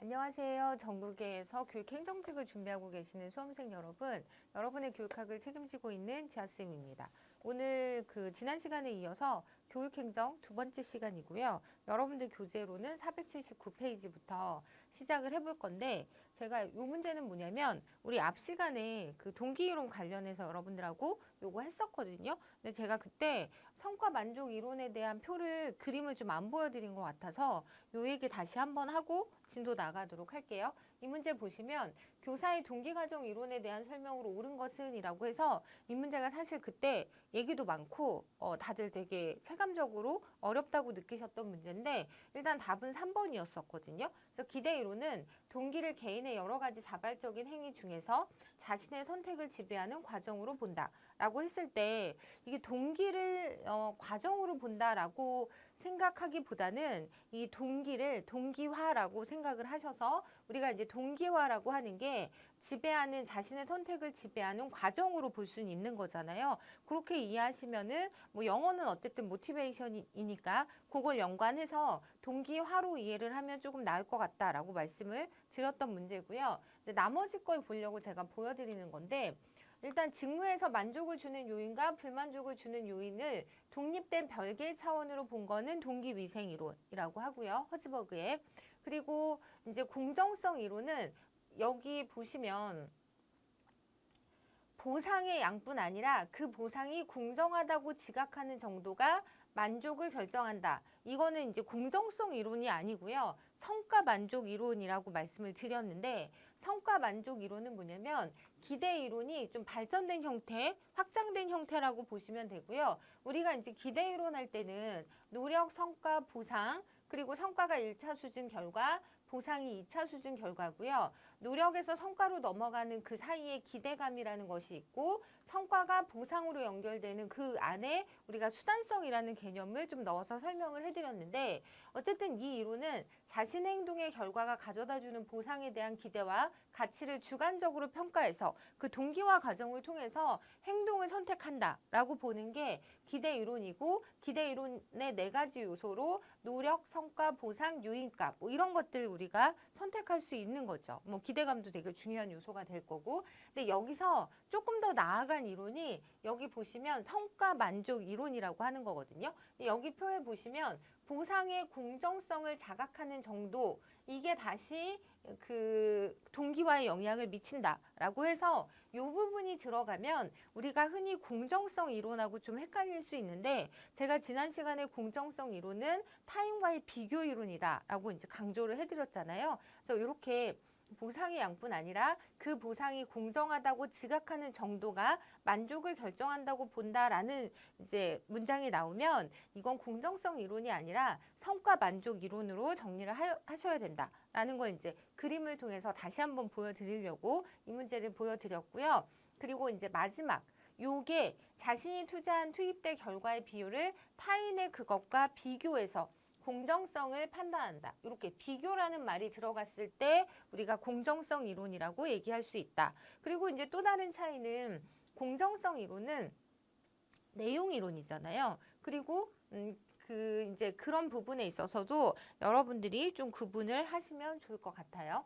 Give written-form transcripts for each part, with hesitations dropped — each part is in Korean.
안녕하세요. 전국에서 교육행정직을 준비하고 계시는 수험생 여러분, 여러분의 교육학을 책임지고 있는 지아쌤입니다. 오늘 지난 시간에 이어서 교육행정 두 번째 시간이고요. 여러분들 교재로는 479페이지부터 시작을 해볼 건데, 제가 이 문제는 뭐냐면, 우리 앞 시간에 동기이론 관련해서 여러분들하고 요거 했었거든요. 근데 제가 그때 성과 만족 이론에 대한 그림을 좀 안 보여드린 것 같아서 요 얘기 다시 한번 하고 진도 나가도록 할게요. 이 문제 보시면 교사의 동기과정 이론에 대한 설명으로 옳은 것은 이라고 해서 이 문제가 사실 그때 얘기도 많고 다들 되게 체감적으로 어렵다고 느끼셨던 문제인데 일단 답은 3번이었었거든요. 그래서 기대 이론은 동기를 개인의 여러 가지 자발적인 행위 중에서 자신의 선택을 지배하는 과정으로 본다 라고 했을 때 이게 동기를 과정으로 본다라고 생각하기보다는 이 동기를 동기화라고 생각을 하셔서 우리가 이제 동기화라고 하는 게 지배하는 자신의 선택을 지배하는 과정으로 볼 수는 있는 거잖아요. 그렇게 이해하시면은 뭐 영어는 어쨌든 모티베이션이니까 그걸 연관해서 동기화로 이해를 하면 조금 나을 것 같다라고 말씀을 드렸던 문제고요. 근데 나머지 걸 보려고 제가 보여드리는 건데 일단 직무에서 만족을 주는 요인과 불만족을 주는 요인을 독립된 별개의 차원으로 본 거는 동기위생 이론이라고 하고요. 허즈버그의. 그리고 이제 공정성 이론은 여기 보시면 보상의 양뿐 아니라 그 보상이 공정하다고 지각하는 정도가 만족을 결정한다. 이거는 이제 공정성 이론이 아니고요. 성과 만족 이론이라고 말씀을 드렸는데 성과 만족 이론은 뭐냐면 기대 이론이 좀 발전된 형태, 확장된 형태라고 보시면 되고요. 우리가 이제 기대 이론 할 때는 노력, 성과, 보상, 그리고 성과가 1차 수준 결과, 보상이 2차 수준 결과고요. 노력에서 성과로 넘어가는 그 사이에 기대감이라는 것이 있고 성과가 보상으로 연결되는 그 안에 우리가 수단성이라는 개념을 좀 넣어서 설명을 해드렸는데 어쨌든 이 이론은 자신의 행동의 결과가 가져다주는 보상에 대한 기대와 가치를 주관적으로 평가해서 그 동기화 과정을 통해서 행동을 선택한다라고 보는 게 기대 이론이고 기대 이론의 4가지 요소로 노력, 성과, 보상, 유인값 뭐 이런 것들 우리가 선택할 수 있는 거죠. 뭐 기대감도 되게 중요한 요소가 될 거고 근데 여기서 조금 더 나아간 이론이 여기 보시면 성과 만족 이론이라고 하는 거거든요. 여기 표에 보시면 보상의 공정성을 자각하는 정도 이게 다시 동기화에 영향을 미친다라고 해서 이 부분이 들어가면 우리가 흔히 공정성 이론하고 좀 헷갈릴 수 있는데 제가 지난 시간에 공정성 이론은 타인과의 비교 이론이다라고 이제 강조를 해드렸잖아요. 그래서 이렇게 보상의 양뿐 아니라 그 보상이 공정하다고 지각하는 정도가 만족을 결정한다고 본다라는 이제 문장이 나오면 이건 공정성 이론이 아니라 성과 만족 이론으로 정리를 하셔야 된다라는 걸 이제 그림을 통해서 다시 한번 보여드리려고 이 문제를 보여드렸고요. 그리고 이제 마지막 요게 자신이 투자한 투입대 결과의 비율을 타인의 그것과 비교해서 공정성을 판단한다. 이렇게 비교라는 말이 들어갔을 때 우리가 공정성 이론이라고 얘기할 수 있다. 그리고 이제 또 다른 차이는 공정성 이론은 내용 이론이잖아요. 그리고 이제 그런 부분에 있어서도 여러분들이 좀 구분을 하시면 좋을 것 같아요.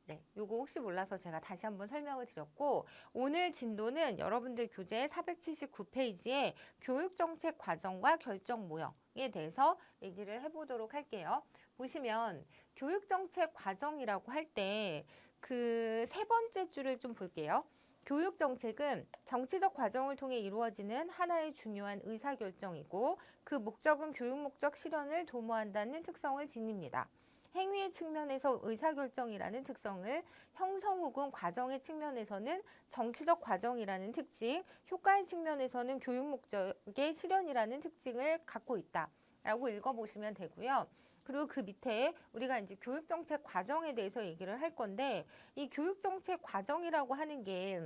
네, 요거 혹시 몰라서 제가 다시 한번 설명을 드렸고 오늘 진도는 여러분들 교재 479페이지에 교육정책 과정과 결정 모형에 대해서 얘기를 해보도록 할게요. 보시면 교육정책 과정이라고 할 때 그 3번째 줄을 좀 볼게요. 교육정책은 정치적 과정을 통해 이루어지는 하나의 중요한 의사결정이고 그 목적은 교육 목적 실현을 도모한다는 특성을 지닙니다. 행위의 측면에서 의사결정이라는 특성을, 형성 혹은 과정의 측면에서는 정치적 과정이라는 특징, 효과의 측면에서는 교육 목적의 실현이라는 특징을 갖고 있다. 라고 읽어보시면 되고요. 그리고 그 밑에 우리가 이제 교육정책 과정에 대해서 얘기를 할 건데, 이 교육정책 과정이라고 하는 게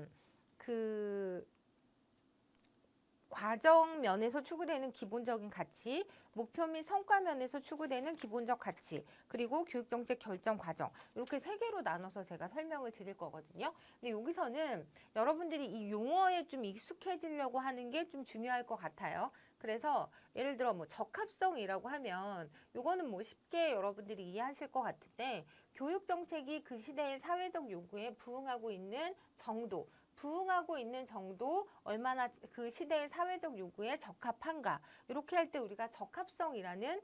과정 면에서 추구되는 기본적인 가치, 목표 및 성과 면에서 추구되는 기본적 가치, 그리고 교육정책 결정 과정 이렇게 3개로 나눠서 제가 설명을 드릴 거거든요. 근데 여기서는 여러분들이 이 용어에 좀 익숙해지려고 하는 게 좀 중요할 것 같아요. 그래서 예를 들어 뭐 적합성이라고 하면 요거는 뭐 쉽게 여러분들이 이해하실 것 같은데 교육 정책이 그 시대의 사회적 요구에 부응하고 있는 정도, 부응하고 있는 정도, 얼마나 그 시대의 사회적 요구에 적합한가, 이렇게 할 때 우리가 적합성이라는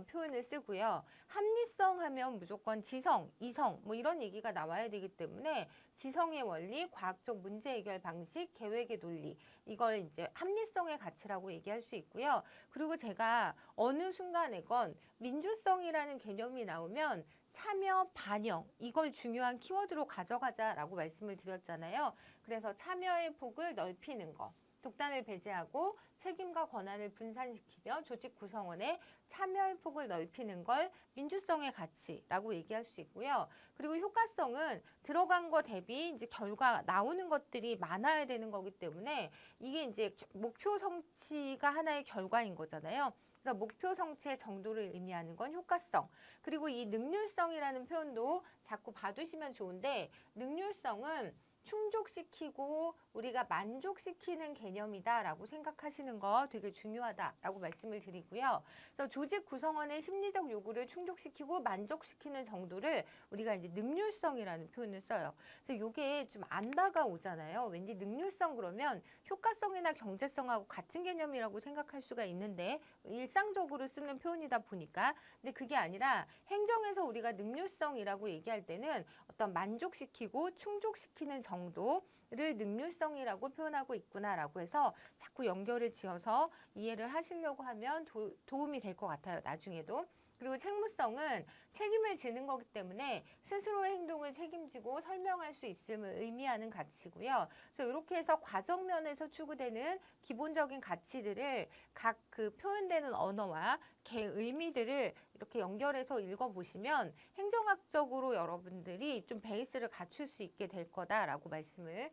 표현을 쓰고요. 합리성 하면 무조건 지성, 이성 뭐 이런 얘기가 나와야 되기 때문에 지성의 원리, 과학적 문제 해결 방식, 계획의 논리, 이걸 이제 합리성의 가치라고 얘기할 수 있고요. 그리고 제가 어느 순간에건 민주성이라는 개념이 나오면 참여, 반영, 이걸 중요한 키워드로 가져가자라고 말씀을 드렸잖아요. 그래서 참여의 폭을 넓히는 거, 독단을 배제하고 책임과 권한을 분산시키며 조직 구성원의 참여의 폭을 넓히는 걸 민주성의 가치라고 얘기할 수 있고요. 그리고 효과성은 들어간 거 대비 이제 결과 나오는 것들이 많아야 되는 거기 때문에 이게 이제 목표 성취가 하나의 결과인 거잖아요. 그래서 목표 성취의 정도를 의미하는 건 효과성. 그리고 이 능률성이라는 표현도 자꾸 봐두시면 좋은데, 능률성은 충족시키고 우리가 만족시키는 개념이다라고 생각하시는 거 되게 중요하다라고 말씀을 드리고요. 그래서 조직 구성원의 심리적 요구를 충족시키고 만족시키는 정도를 우리가 이제 능률성이라는 표현을 써요. 그래서 이게 좀 안 다가오잖아요. 왠지 능률성 그러면 효과성이나 경제성하고 같은 개념이라고 생각할 수가 있는데 일상적으로 쓰는 표현이다 보니까, 근데 그게 아니라 행정에서 우리가 능률성이라고 얘기할 때는 어떤 만족시키고 충족시키는 정도를 능률성이라고 표현하고 있구나라고 해서 자꾸 연결을 지어서 이해를 하시려고 하면 도움이 될 것 같아요, 나중에도. 그리고 책무성은 책임을 지는 거기 때문에 스스로의 행동을 책임지고 설명할 수 있음을 의미하는 가치고요. 그래서 이렇게 해서 과정면에서 추구되는 기본적인 가치들을 각 그 표현되는 언어와 의미들을 이렇게 연결해서 읽어보시면 행정학적으로 여러분들이 좀 베이스를 갖출 수 있게 될 거다라고 말씀을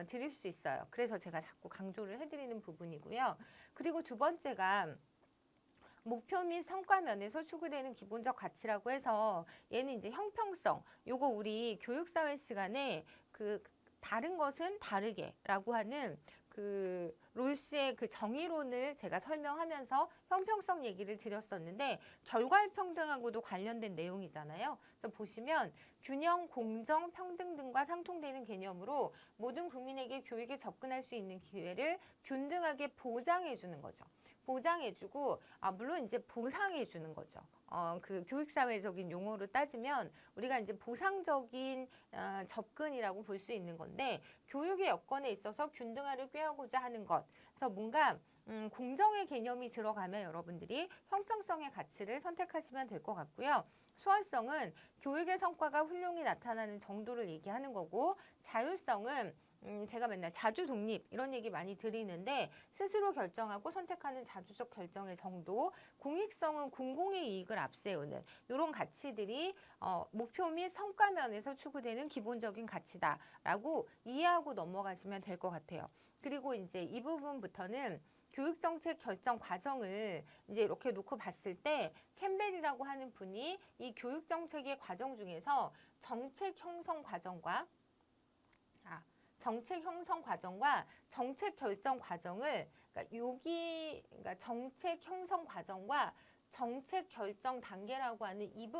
드릴 수 있어요. 그래서 제가 자꾸 강조를 해드리는 부분이고요. 그리고 두 번째가 목표 및 성과 면에서 추구되는 기본적 가치라고 해서 얘는 이제 형평성. 요거 우리 교육사회 시간에 그 다른 것은 다르게라고 하는 그 롤스의 그 정의론을 제가 설명하면서 형평성 얘기를 드렸었는데 결과일평등하고도 관련된 내용이잖아요. 그래서 보시면 균형, 공정, 평등 등과 상통되는 개념으로 모든 국민에게 교육에 접근할 수 있는 기회를 균등하게 보장해 주는 거죠. 보장해주고, 물론 이제 보상해주는 거죠. 그 교육사회적인 용어로 따지면 우리가 이제 보상적인 접근이라고 볼 수 있는 건데, 교육의 여건에 있어서 균등화를 꾀하고자 하는 것. 그래서 뭔가 공정의 개념이 들어가면 여러분들이 형평성의 가치를 선택하시면 될 것 같고요. 수월성은 교육의 성과가 훌륭히 나타나는 정도를 얘기하는 거고, 자율성은 제가 맨날 자주 독립 이런 얘기 많이 드리는데 스스로 결정하고 선택하는 자주적 결정의 정도, 공익성은 공공의 이익을 앞세우는 이런 가치들이 목표 및 성과 면에서 추구되는 기본적인 가치다라고 이해하고 넘어가시면 될 것 같아요. 그리고 이제 이 부분부터는 교육정책 결정 과정을 이제 이렇게 놓고 봤을 때 캠벨이라고 하는 분이 이 교육정책의 과정 중에서 정책 형성 과정과 정책 결정 과정을, 그러니까 정책 형성 과정과 정책 결정 단계라고 하는 이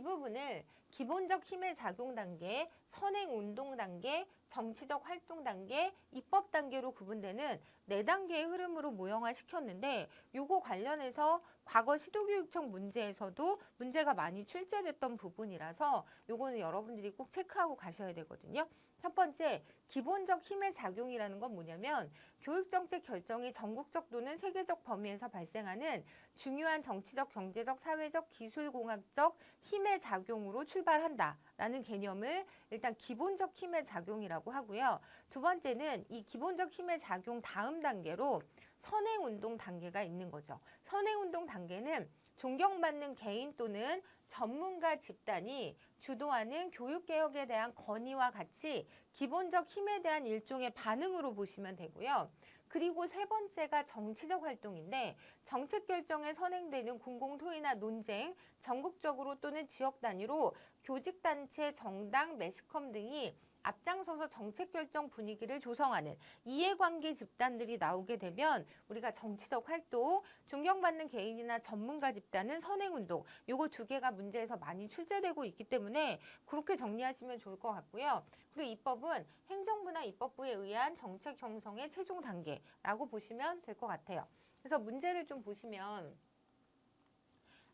부분을 기본적 힘의 작용 단계, 선행 운동 단계, 정치적 활동 단계, 입법 단계로 구분되는 4단계의 흐름으로 모형화 시켰는데, 요거 관련해서 과거 시도교육청 문제에서도 문제가 많이 출제됐던 부분이라서 요거는 여러분들이 꼭 체크하고 가셔야 되거든요. 첫 번째, 기본적 힘의 작용이라는 건 뭐냐면 교육정책 결정이 전국적 또는 세계적 범위에서 발생하는 중요한 정치적, 경제적, 사회적, 기술공학적 힘의 작용으로 출발한다라는 개념을 일단 기본적 힘의 작용이라고 하고요. 두 번째는 이 기본적 힘의 작용 다음 단계로 선행운동 단계가 있는 거죠. 선행운동 단계는 존경받는 개인 또는 전문가 집단이 주도하는 교육개혁에 대한 건의와 같이 기본적 힘에 대한 일종의 반응으로 보시면 되고요. 그리고 세 번째가 정치적 활동인데, 정책 결정에 선행되는 공공토의나 논쟁, 전국적으로 또는 지역 단위로 교직단체, 정당, 매스컴 등이 앞장서서 정책 결정 분위기를 조성하는 이해관계 집단들이 나오게 되면 우리가 정치적 활동, 존경받는 개인이나 전문가 집단은 선행운동, 요거 두 개가 문제에서 많이 출제되고 있기 때문에 그렇게 정리하시면 좋을 것 같고요. 그리고 입법은 행정부나 입법부에 의한 정책 형성의 최종 단계라고 보시면 될 것 같아요. 그래서 문제를 좀 보시면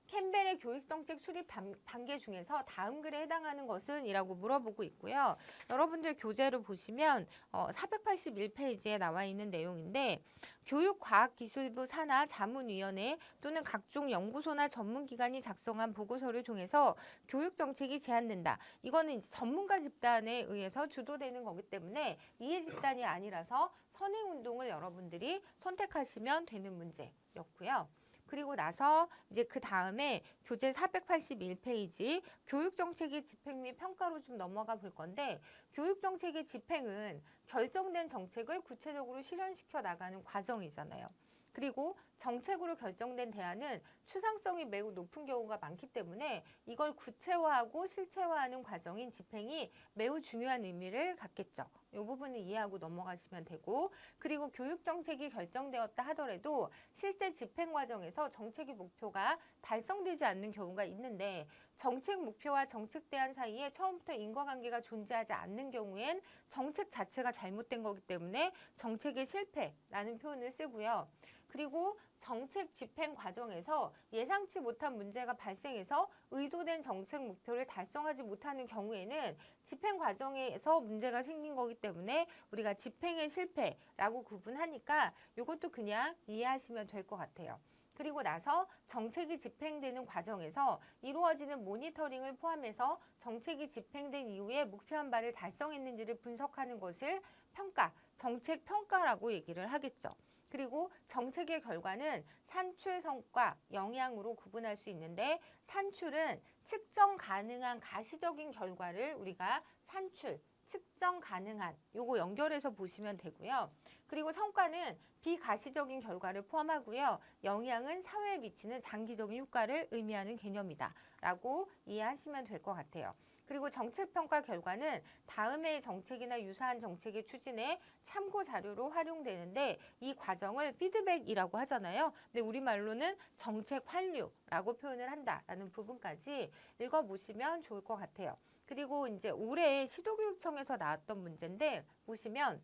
캠벨의 교육정책 수립 단계 중에서 다음 글에 해당하는 것은? 이라고 물어보고 있고요. 여러분들 교재를 보시면 481페이지에 나와 있는 내용인데 교육과학기술부 산하 자문위원회 또는 각종 연구소나 전문기관이 작성한 보고서를 통해서 교육정책이 제안된다. 이거는 이제 전문가 집단에 의해서 주도되는 거기 때문에 이해 집단이 아니라서 선행운동을 여러분들이 선택하시면 되는 문제였고요. 그리고 나서 이제 그 다음에 교재 481페이지 교육정책의 집행 및 평가로 좀 넘어가 볼 건데 교육정책의 집행은 결정된 정책을 구체적으로 실현시켜 나가는 과정이잖아요. 그리고 정책으로 결정된 대안은 추상성이 매우 높은 경우가 많기 때문에 이걸 구체화하고 실체화하는 과정인 집행이 매우 중요한 의미를 갖겠죠. 이 부분을 이해하고 넘어가시면 되고 그리고 교육정책이 결정되었다 하더라도 실제 집행 과정에서 정책의 목표가 달성되지 않는 경우가 있는데 정책 목표와 정책 대안 사이에 처음부터 인과관계가 존재하지 않는 경우엔 정책 자체가 잘못된 거기 때문에 정책의 실패라는 표현을 쓰고요. 그리고 정책 집행 과정에서 예상치 못한 문제가 발생해서 의도된 정책 목표를 달성하지 못하는 경우에는 집행 과정에서 문제가 생긴 거기 때문에 우리가 집행의 실패라고 구분하니까 이것도 그냥 이해하시면 될 것 같아요. 그리고 나서 정책이 집행되는 과정에서 이루어지는 모니터링을 포함해서 정책이 집행된 이후에 목표한 바를 달성했는지를 분석하는 것을 평가, 정책 평가라고 얘기를 하겠죠. 그리고 정책의 결과는 산출 성과, 영향으로 구분할 수 있는데 산출은 측정 가능한 가시적인 결과를 우리가 산출, 측정 가능한 요거 연결해서 보시면 되고요. 그리고 성과는 비가시적인 결과를 포함하고요. 영향은 사회에 미치는 장기적인 효과를 의미하는 개념이다 라고 이해하시면 될 것 같아요. 그리고 정책평가 결과는 다음 해의 정책이나 유사한 정책의 추진에 참고 자료로 활용되는데 이 과정을 피드백이라고 하잖아요. 근데 우리말로는 정책 환류라고 표현을 한다라는 부분까지 읽어보시면 좋을 것 같아요. 그리고 이제 올해 시도교육청에서 나왔던 문제인데 보시면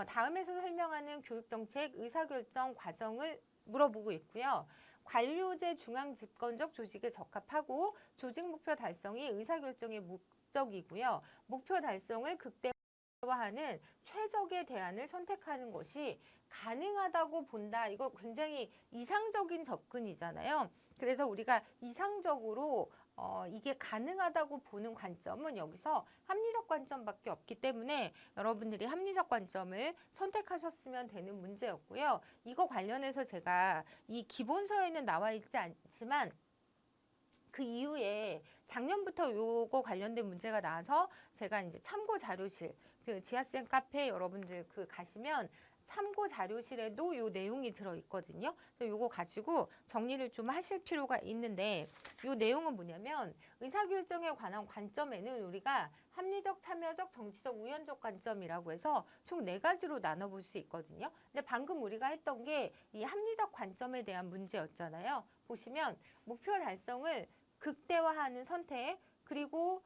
다음에서 설명하는 교육정책 의사결정 과정을 물어보고 있고요. 관료제 중앙집권적 조직에 적합하고 조직 목표 달성이 의사결정의 목적이고요. 목표 달성을 극대화하는 최적의 대안을 선택하는 것이 가능하다고 본다. 이거 굉장히 이상적인 접근이잖아요. 그래서 우리가 이상적으로 이게 가능하다고 보는 관점은 여기서 합리적 관점밖에 없기 때문에 여러분들이 합리적 관점을 선택하셨으면 되는 문제였고요. 이거 관련해서 제가 이 기본서에는 나와 있지 않지만 그 이후에 작년부터 요거 관련된 문제가 나와서 제가 이제 참고 자료실 그 지하쌤 카페 여러분들 그 가시면 참고 자료실에도 요 내용이 들어 있거든요. 그래서 요거 가지고 정리를 좀 하실 필요가 있는데 요 내용은 뭐냐면 의사결정에 관한 관점에는 우리가 합리적, 참여적, 정치적, 우연적 관점이라고 해서 총 4가지로 나눠볼 수 있거든요. 근데 방금 우리가 했던 게 이 합리적 관점에 대한 문제였잖아요. 보시면 목표 달성을 극대화하는 선택 그리고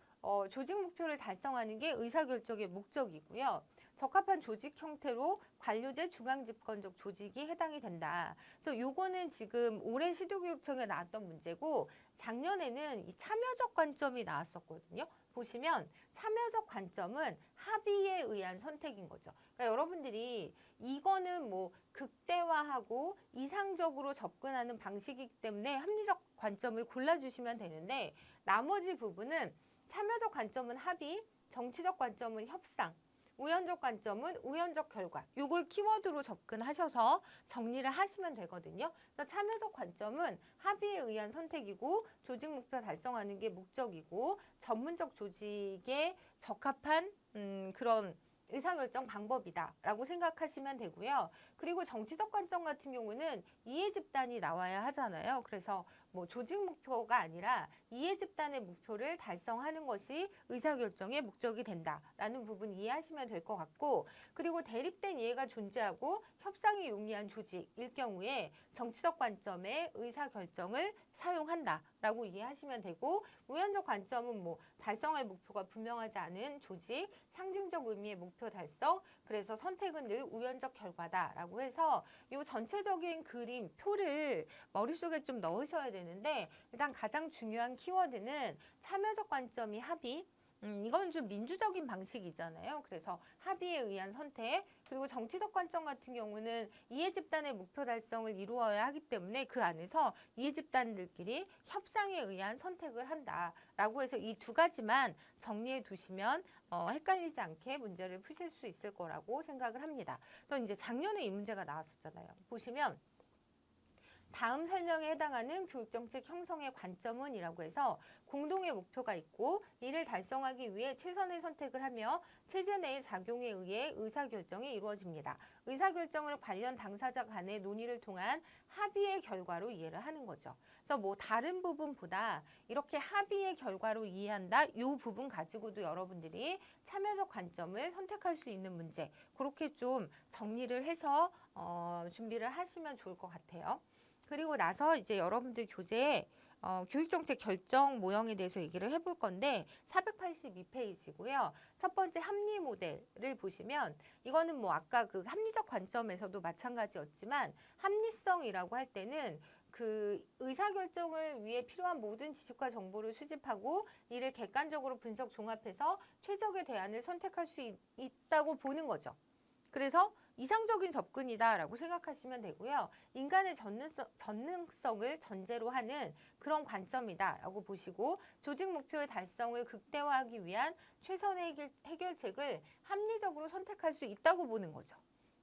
조직 목표를 달성하는 게 의사결정의 목적이고요. 적합한 조직 형태로 관료제 중앙집권적 조직이 해당이 된다. 그래서 요거는 지금 올해 시도교육청에 나왔던 문제고 작년에는 이 참여적 관점이 나왔었거든요. 보시면 참여적 관점은 합의에 의한 선택인 거죠. 그러니까 여러분들이 이거는 뭐 극대화하고 이상적으로 접근하는 방식이기 때문에 합리적 관점을 골라주시면 되는데 나머지 부분은 참여적 관점은 합의, 정치적 관점은 협상, 우연적 관점은 우연적 결과. 요걸 키워드로 접근하셔서 정리를 하시면 되거든요. 그래서 참여적 관점은 합의에 의한 선택이고 조직 목표 달성하는 게 목적이고 전문적 조직에 적합한 그런 의사결정 방법이다라고 생각하시면 되고요. 그리고 정치적 관점 같은 경우는 이해 집단이 나와야 하잖아요. 그래서 뭐 조직 목표가 아니라 이해 집단의 목표를 달성하는 것이 의사결정의 목적이 된다라는 부분 이해하시면 될 것 같고, 그리고 대립된 이해가 존재하고 협상이 용이한 조직일 경우에 정치적 관점의 의사결정을 사용한다라고 이해하시면 되고, 우연적 관점은 뭐 달성할 목표가 분명하지 않은 조직, 상징적 의미의 목표 달성, 그래서 선택은 늘 우연적 결과다라고 해서 이 전체적인 그림, 표를 머릿속에 좀 넣으셔야 되는데, 일단 가장 중요한 키워드는 참여적 관점이 합의, 이건 좀 민주적인 방식이잖아요. 그래서 합의에 의한 선택, 그리고 정치적 관점 같은 경우는 이해 집단의 목표 달성을 이루어야 하기 때문에 그 안에서 이해 집단들끼리 협상에 의한 선택을 한다라고 해서 이 두 가지만 정리해 두시면 헷갈리지 않게 문제를 푸실 수 있을 거라고 생각을 합니다. 또 이제 작년에 이 문제가 나왔었잖아요. 보시면 다음 설명에 해당하는 교육정책 형성의 관점은 이라고 해서 공동의 목표가 있고 이를 달성하기 위해 최선의 선택을 하며 체제 내의 작용에 의해 의사결정이 이루어집니다. 의사결정을 관련 당사자 간의 논의를 통한 합의의 결과로 이해를 하는 거죠. 그래서 뭐 다른 부분보다 이렇게 합의의 결과로 이해한다, 이 부분 가지고도 여러분들이 참여적 관점을 선택할 수 있는 문제, 그렇게 좀 정리를 해서 준비를 하시면 좋을 것 같아요. 그리고 나서 이제 여러분들 교재에 교육정책 결정 모형에 대해서 얘기를 해볼 건데 482페이지고요. 첫 번째 합리 모델을 보시면 이거는 뭐 아까 그 합리적 관점에서도 마찬가지였지만 합리성이라고 할 때는 그 의사결정을 위해 필요한 모든 지식과 정보를 수집하고 이를 객관적으로 분석 종합해서 최적의 대안을 선택할 수 있다고 보는 거죠. 그래서 이상적인 접근이다라고 생각하시면 되고요. 인간의 전능성을 전제로 하는 그런 관점이다라고 보시고 조직 목표의 달성을 극대화하기 위한 최선의 해결책을 합리적으로 선택할 수 있다고 보는 거죠.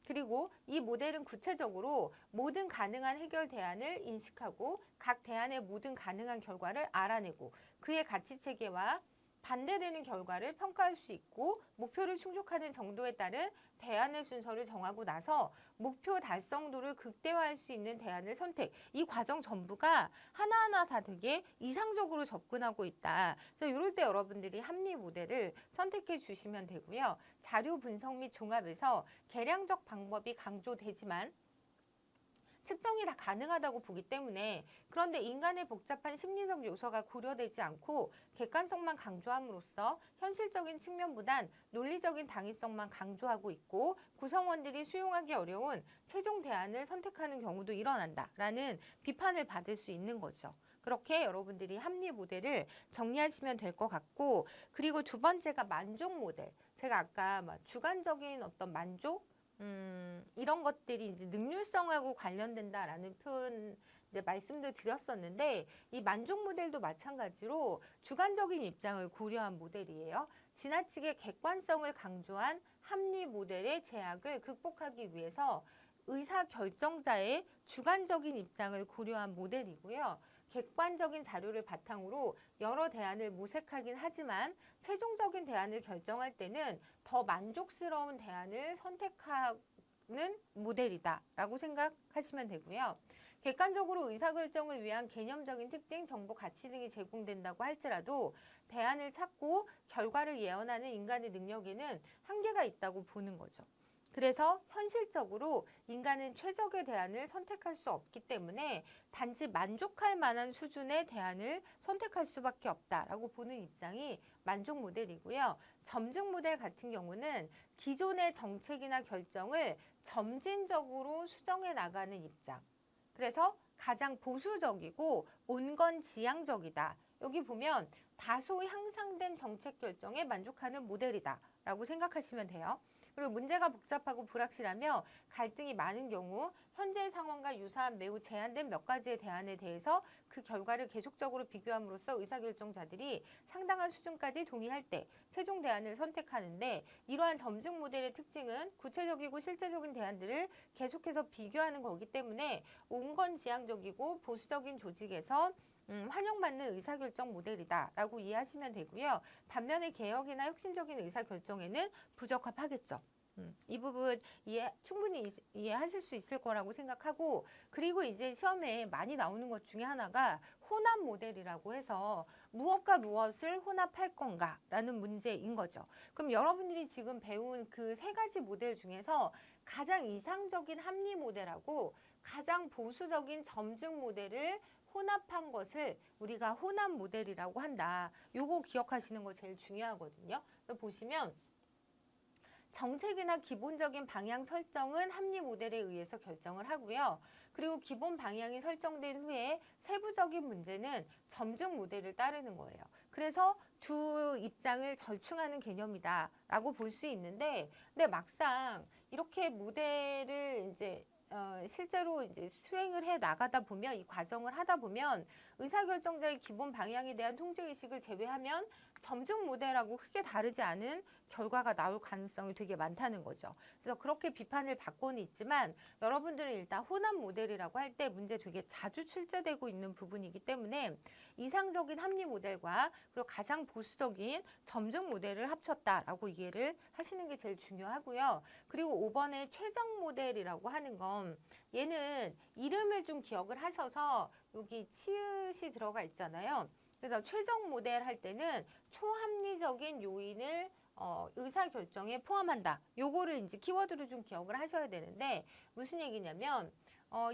그리고 이 모델은 구체적으로 모든 가능한 해결 대안을 인식하고 각 대안의 모든 가능한 결과를 알아내고 그의 가치 체계와 반대되는 결과를 평가할 수 있고 목표를 충족하는 정도에 따른 대안의 순서를 정하고 나서 목표 달성도를 극대화할 수 있는 대안을 선택. 이 과정 전부가 하나하나 다 되게 이상적으로 접근하고 있다. 그래서 이럴 때 여러분들이 합리 모델을 선택해 주시면 되고요. 자료 분석 및 종합에서 계량적 방법이 강조되지만 측정이 다 가능하다고 보기 때문에, 그런데 인간의 복잡한 심리적 요소가 고려되지 않고 객관성만 강조함으로써 현실적인 측면보단 논리적인 당위성만 강조하고 있고 구성원들이 수용하기 어려운 최종 대안을 선택하는 경우도 일어난다라는 비판을 받을 수 있는 거죠. 그렇게 여러분들이 합리 모델을 정리하시면 될 것 같고, 그리고 두 번째가 만족 모델. 제가 아까 주관적인 어떤 만족, 이런 것들이 이제 능률성하고 관련된다라는 표현 이제 말씀도 드렸었는데, 이 만족 모델도 마찬가지로 주관적인 입장을 고려한 모델이에요. 지나치게 객관성을 강조한 합리 모델의 제약을 극복하기 위해서 의사 결정자의 주관적인 입장을 고려한 모델이고요. 객관적인 자료를 바탕으로 여러 대안을 모색하긴 하지만 최종적인 대안을 결정할 때는 더 만족스러운 대안을 선택하는 모델이다라고 생각하시면 되고요. 객관적으로 의사결정을 위한 개념적인 특징, 정보, 가치 등이 제공된다고 할지라도 대안을 찾고 결과를 예언하는 인간의 능력에는 한계가 있다고 보는 거죠. 그래서 현실적으로 인간은 최적의 대안을 선택할 수 없기 때문에 단지 만족할 만한 수준의 대안을 선택할 수밖에 없다라고 보는 입장이 만족 모델이고요. 점증 모델 같은 경우는 기존의 정책이나 결정을 점진적으로 수정해 나가는 입장. 그래서 가장 보수적이고 온건지향적이다. 여기 보면 다소 향상된 정책 결정에 만족하는 모델이다라고 생각하시면 돼요. 그리고 문제가 복잡하고 불확실하며 갈등이 많은 경우 현재 상황과 유사한 매우 제한된 몇 가지의 대안에 대해서 그 결과를 계속적으로 비교함으로써 의사결정자들이 상당한 수준까지 동의할 때 최종 대안을 선택하는데, 이러한 점증 모델의 특징은 구체적이고 실제적인 대안들을 계속해서 비교하는 거기 때문에 온건지향적이고 보수적인 조직에서 환영받는 의사결정 모델이다라고 이해하시면 되고요. 반면에 개혁이나 혁신적인 의사결정에는 부적합하겠죠. 이 부분 충분히 이해하실 수 있을 거라고 생각하고, 그리고 이제 시험에 많이 나오는 것 중에 하나가 혼합 모델이라고 해서 무엇과 무엇을 혼합할 건가라는 문제인 거죠. 그럼 여러분들이 지금 배운 그 세 가지 모델 중에서 가장 이상적인 합리 모델하고 가장 보수적인 점증 모델을 혼합한 것을 우리가 혼합 모델이라고 한다. 요거 기억하시는 거 제일 중요하거든요. 보시면 정책이나 기본적인 방향 설정은 합리 모델에 의해서 결정을 하고요. 그리고 기본 방향이 설정된 후에 세부적인 문제는 점증 모델을 따르는 거예요. 그래서 두 입장을 절충하는 개념이다 라고 볼 수 있는데, 근데 막상 이렇게 모델을 이제 실제로 이제 수행을 해 나가다 보면, 이 과정을 하다 보면 의사결정자의 기본 방향에 대한 통제의식을 제외하면 점증 모델하고 크게 다르지 않은 결과가 나올 가능성이 되게 많다는 거죠. 그래서 그렇게 비판을 받고는 있지만 여러분들은 일단 혼합 모델이라고 할 때 문제 되게 자주 출제되고 있는 부분이기 때문에 이상적인 합리 모델과 그리고 가장 보수적인 점증 모델을 합쳤다라고 이해를 하시는 게 제일 중요하고요. 그리고 5번의 최적 모델이라고 하는 건, 얘는 이름을 좀 기억을 하셔서 여기 치읓이 들어가 있잖아요. 그래서 최적 모델 할 때는 초합리적인 요인을 의사결정에 포함한다. 요거를 이제 키워드로 좀 기억을 하셔야 되는데, 무슨 얘기냐면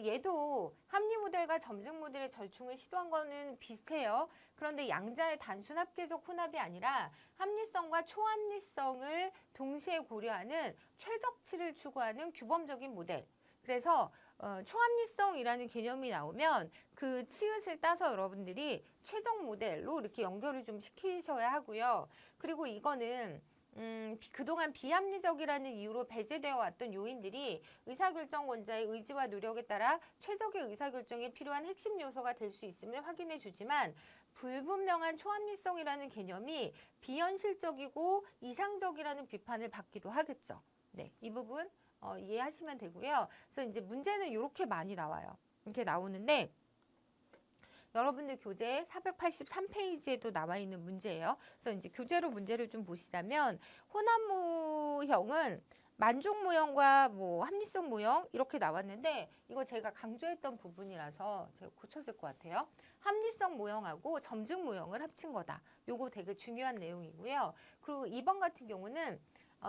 얘도 합리 모델과 점증 모델의 절충을 시도한 거는 비슷해요. 그런데 양자의 단순 합계적 혼합이 아니라 합리성과 초합리성을 동시에 고려하는 최적치를 추구하는 규범적인 모델. 그래서 초합리성이라는 개념이 나오면 그 치읓을 따서 여러분들이 최적 모델로 이렇게 연결을 좀 시키셔야 하고요. 그리고 이거는 그동안 비합리적이라는 이유로 배제되어 왔던 요인들이 의사결정권자의 의지와 노력에 따라 최적의 의사결정에 필요한 핵심 요소가 될 수 있음을 확인해 주지만, 불분명한 초합리성이라는 개념이 비현실적이고 이상적이라는 비판을 받기도 하겠죠. 네, 이 부분 이해하시면 되고요. 그래서 이제 문제는 이렇게 많이 나와요. 이렇게 나오는데 여러분들 교재 483페이지에도 나와 있는 문제예요. 그래서 이제 교재로 문제를 좀 보시자면, 혼합 모형은 만족 모형과 뭐 합리성 모형 이렇게 나왔는데, 이거 제가 강조했던 부분이라서 제가 고쳤을 것 같아요. 합리성 모형하고 점증 모형을 합친 거다. 요거 되게 중요한 내용이고요. 그리고 2번 같은 경우는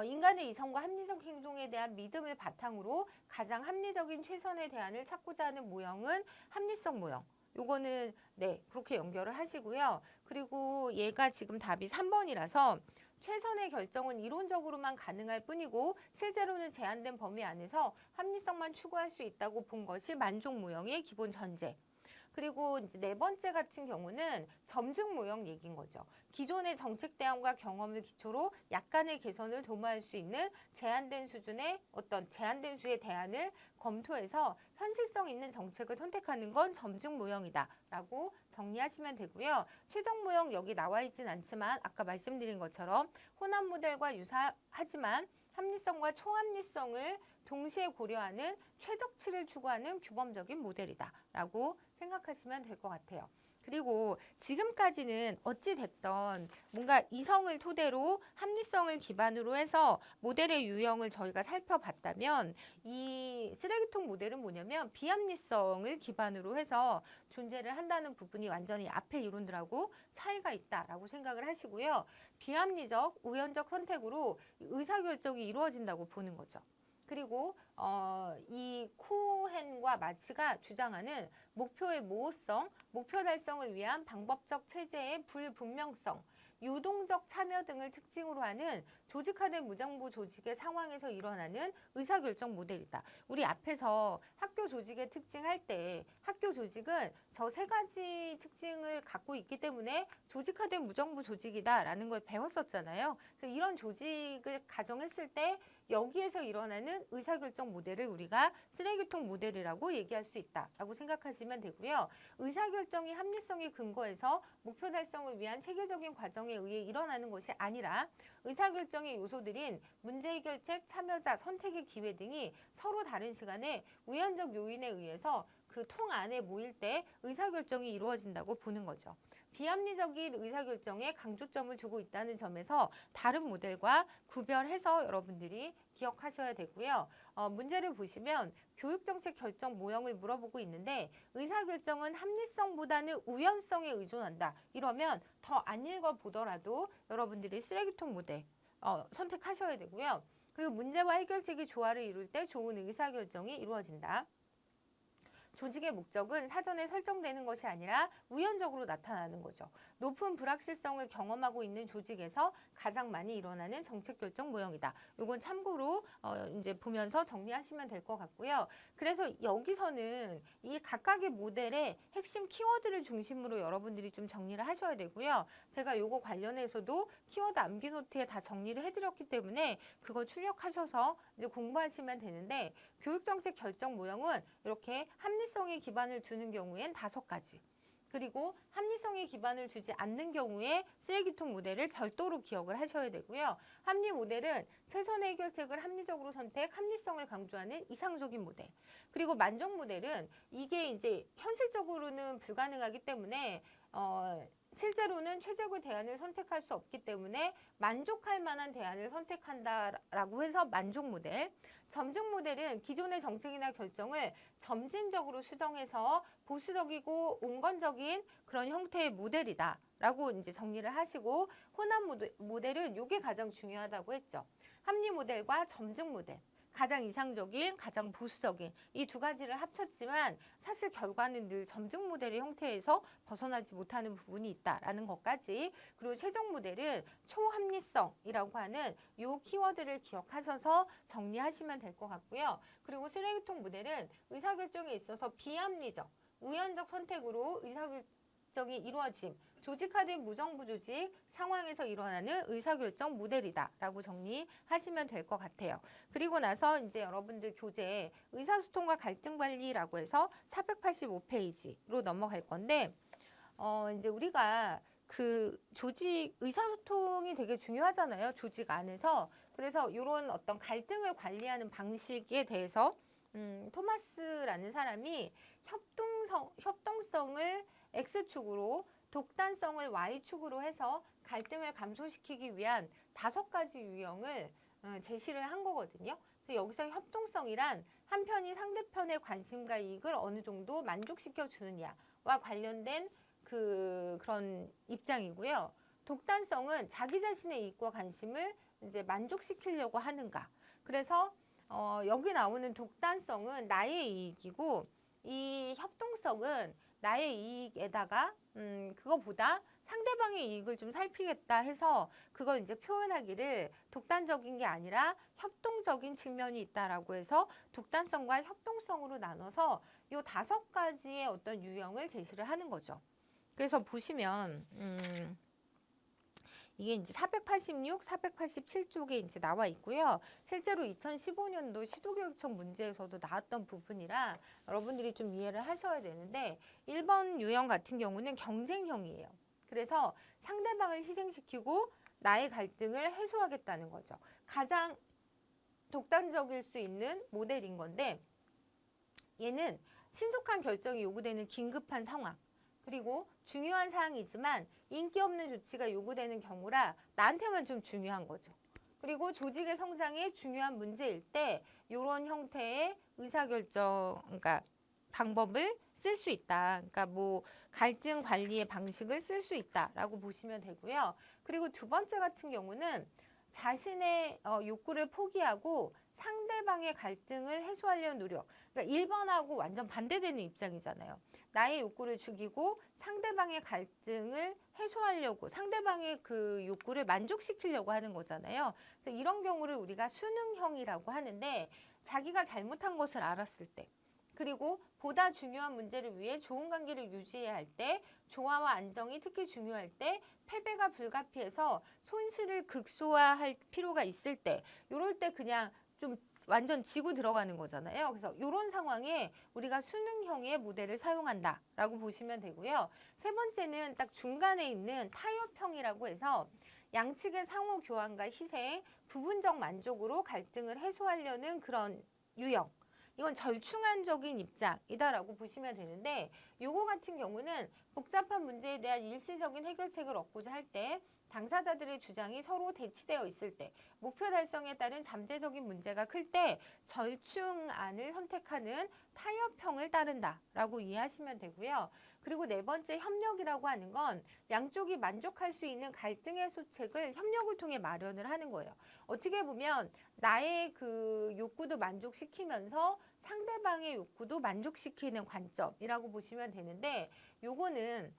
인간의 이성과 합리적 행동에 대한 믿음을 바탕으로 가장 합리적인 최선의 대안을 찾고자 하는 모형은 합리성 모형. 요거는 네, 그렇게 연결을 하시고요. 그리고 얘가 지금 답이 3번이라서 최선의 결정은 이론적으로만 가능할 뿐이고 실제로는 제한된 범위 안에서 합리성만 추구할 수 있다고 본 것이 만족 모형의 기본 전제. 그리고 이제 네 번째 같은 경우는 점증 모형 얘기인 거죠. 기존의 정책 대안과 경험을 기초로 약간의 개선을 도모할 수 있는 제한된 수준의 어떤 제한된 수의 대안을 검토해서 현실성 있는 정책을 선택하는 건 점증 모형이다 라고 정리하시면 되고요. 최종 모형 여기 나와 있진 않지만 아까 말씀드린 것처럼 혼합 모델과 유사하지만 합리성과 초합리성을 동시에 고려하는 최적치를 추구하는 규범적인 모델이다 라고 생각하시면 될 것 같아요. 그리고 지금까지는 어찌됐던 뭔가 이성을 토대로 합리성을 기반으로 해서 모델의 유형을 저희가 살펴봤다면, 이 쓰레기통 모델은 뭐냐면 비합리성을 기반으로 해서 존재를 한다는 부분이 완전히 앞에 이론들하고 차이가 있다라고 생각을 하시고요. 비합리적, 우연적 선택으로 의사결정이 이루어진다고 보는 거죠. 그리고 이 코헨과 마츠가 주장하는 목표의 모호성, 목표 달성을 위한 방법적 체제의 불분명성, 유동적 참여 등을 특징으로 하는 조직화된 무정부 조직의 상황에서 일어나는 의사결정 모델이다. 우리 앞에서 학교 조직의 특징 할 때 학교 조직은 저 세 가지 특징을 갖고 있기 때문에 조직화된 무정부 조직이다라는 걸 배웠었잖아요. 그래서 이런 조직을 가정했을 때 여기에서 일어나는 의사결정 모델을 우리가 쓰레기통 모델이라고 얘기할 수 있다라고 생각하시면 되고요. 의사결정이 합리성에 근거해서 목표 달성을 위한 체계적인 과정에 의해 일어나는 것이 아니라 의사결정의 요소들인 문제해결책, 참여자, 선택의 기회 등이 서로 다른 시간에 우연적 요인에 의해서 그 통 안에 모일 때 의사결정이 이루어진다고 보는 거죠. 비합리적인 의사결정에 강조점을 두고 있다는 점에서 다른 모델과 구별해서 여러분들이 기억하셔야 되고요. 문제를 보시면 교육정책 결정 모형을 물어보고 있는데 의사결정은 합리성보다는 우연성에 의존한다. 이러면 더 안 읽어보더라도 여러분들이 쓰레기통 모델 선택하셔야 되고요. 그리고 문제와 해결책이 조화를 이룰 때 좋은 의사결정이 이루어진다. 조직의 목적은 사전에 설정되는 것이 아니라 우연적으로 나타나는 거죠. 높은 불확실성을 경험하고 있는 조직에서 가장 많이 일어나는 정책 결정 모형이다. 이건 참고로 이제 보면서 정리하시면 될 것 같고요. 그래서 여기서는 이 각각의 모델의 핵심 키워드를 중심으로 여러분들이 좀 정리를 하셔야 되고요. 제가 요거 관련해서도 키워드 암기 노트에 다 정리를 해드렸기 때문에 그거 출력하셔서 이제 공부하시면 되는데 교육정책 결정 모형은 이렇게 합리성에 기반을 두는 경우엔 5가지. 그리고 합리성에 기반을 두지 않는 경우에 쓰레기통 모델을 별도로 기억을 하셔야 되고요. 합리 모델은 최선의 해결책을 합리적으로 선택, 합리성을 강조하는 이상적인 모델. 그리고 만족 모델은 이게 이제 현실적으로는 불가능하기 때문에 실제로는 최적의 대안을 선택할 수 없기 때문에 만족할 만한 대안을 선택한다라고 해서 만족 모델. 점증 모델은 기존의 정책이나 결정을 점진적으로 수정해서 보수적이고 온건적인 그런 형태의 모델이다 라고 이제 정리를 하시고, 혼합 모델은 이게 가장 중요하다고 했죠. 합리 모델과 점증 모델. 가장 이상적인, 가장 보수적인 이 2가지를 합쳤지만 사실 결과는 늘 점증 모델의 형태에서 벗어나지 못하는 부분이 있다라는 것까지. 그리고 최종 모델은 초합리성이라고 하는 요 키워드를 기억하셔서 정리하시면 될 것 같고요. 그리고 쓰레기통 모델은 의사결정에 있어서 비합리적, 우연적 선택으로 의사결정이 이루어짐, 조직화된 무정부 조직 상황에서 일어나는 의사결정 모델이다 라고 정리하시면 될 것 같아요. 그리고 나서 이제 여러분들 교재에 의사소통과 갈등관리라고 해서 485페이지로 넘어갈 건데, 이제 우리가 그 조직 의사소통이 되게 중요하잖아요. 조직 안에서. 그래서 이런 어떤 갈등을 관리하는 방식에 대해서 토마스라는 사람이 협동성을 X축으로 독단성을 Y축으로 해서 갈등을 감소시키기 위한 5가지 유형을 제시를 한 거거든요. 그래서 여기서 협동성이란 한 편이 상대편의 관심과 이익을 어느 정도 만족시켜 주느냐와 관련된 그런 입장이고요. 독단성은 자기 자신의 이익과 관심을 이제 만족시키려고 하는가. 그래서 여기 나오는 독단성은 나의 이익이고, 이 협동성은 나의 이익에다가 그거보다 상대방의 이익을 좀 살피겠다 해서 그걸 이제 표현하기를 독단적인 게 아니라 협동적인 측면이 있다라고 해서 독단성과 협동성으로 나눠서 요 5가지의 어떤 유형을 제시를 하는 거죠. 그래서 보시면 이게 이제 486, 487쪽에 이제 나와 있고요. 실제로 2015년도 시도교육청 문제에서도 나왔던 부분이라 여러분들이 좀 이해를 하셔야 되는데, 1번 유형 같은 경우는 경쟁형이에요. 그래서 상대방을 희생시키고 나의 갈등을 해소하겠다는 거죠. 가장 독단적일 수 있는 모델인 건데, 얘는 신속한 결정이 요구되는 긴급한 상황, 그리고 중요한 사항이지만 인기 없는 조치가 요구되는 경우라 나한테만 좀 중요한 거죠. 그리고 조직의 성장에 중요한 문제일 때 이런 형태의 의사결정, 그러니까 방법을 쓸 수 있다. 그러니까 뭐 갈등 관리의 방식을 쓸 수 있다라고 보시면 되고요. 그리고 2번째 같은 경우는 자신의 욕구를 포기하고 상대방의 갈등을 해소하려는 노력. 그러니까 1번하고 완전 반대되는 입장이잖아요. 나의 욕구를 죽이고 상대방의 갈등을 해소하려고, 상대방의 그 욕구를 만족시키려고 하는 거잖아요. 그래서 이런 경우를 우리가 수능형이라고 하는데, 자기가 잘못한 것을 알았을 때, 그리고 보다 중요한 문제를 위해 좋은 관계를 유지해야 할 때, 조화와 안정이 특히 중요할 때, 패배가 불가피해서 손실을 극소화할 필요가 있을 때, 이럴 때 그냥 좀 완전 지고 들어가는 거잖아요. 그래서 이런 상황에 우리가 수능형의 모델을 사용한다라고 보시면 되고요. 3번째는 딱 중간에 있는 타협형이라고 해서 양측의 상호 교환과 희생, 부분적 만족으로 갈등을 해소하려는 그런 유형. 이건 절충안적인 입장이다라고 보시면 되는데 요거 같은 경우는 복잡한 문제에 대한 일시적인 해결책을 얻고자 할 때 당사자들의 주장이 서로 대치되어 있을 때 목표 달성에 따른 잠재적인 문제가 클 때 절충안을 선택하는 타협형을 따른다라고 이해하시면 되고요. 그리고 네 번째 협력이라고 하는 건 양쪽이 만족할 수 있는 갈등 해소책을 협력을 통해 마련을 하는 거예요. 어떻게 보면 나의 그 욕구도 만족시키면서 상대방의 욕구도 만족시키는 관점이라고 보시면 되는데 요거는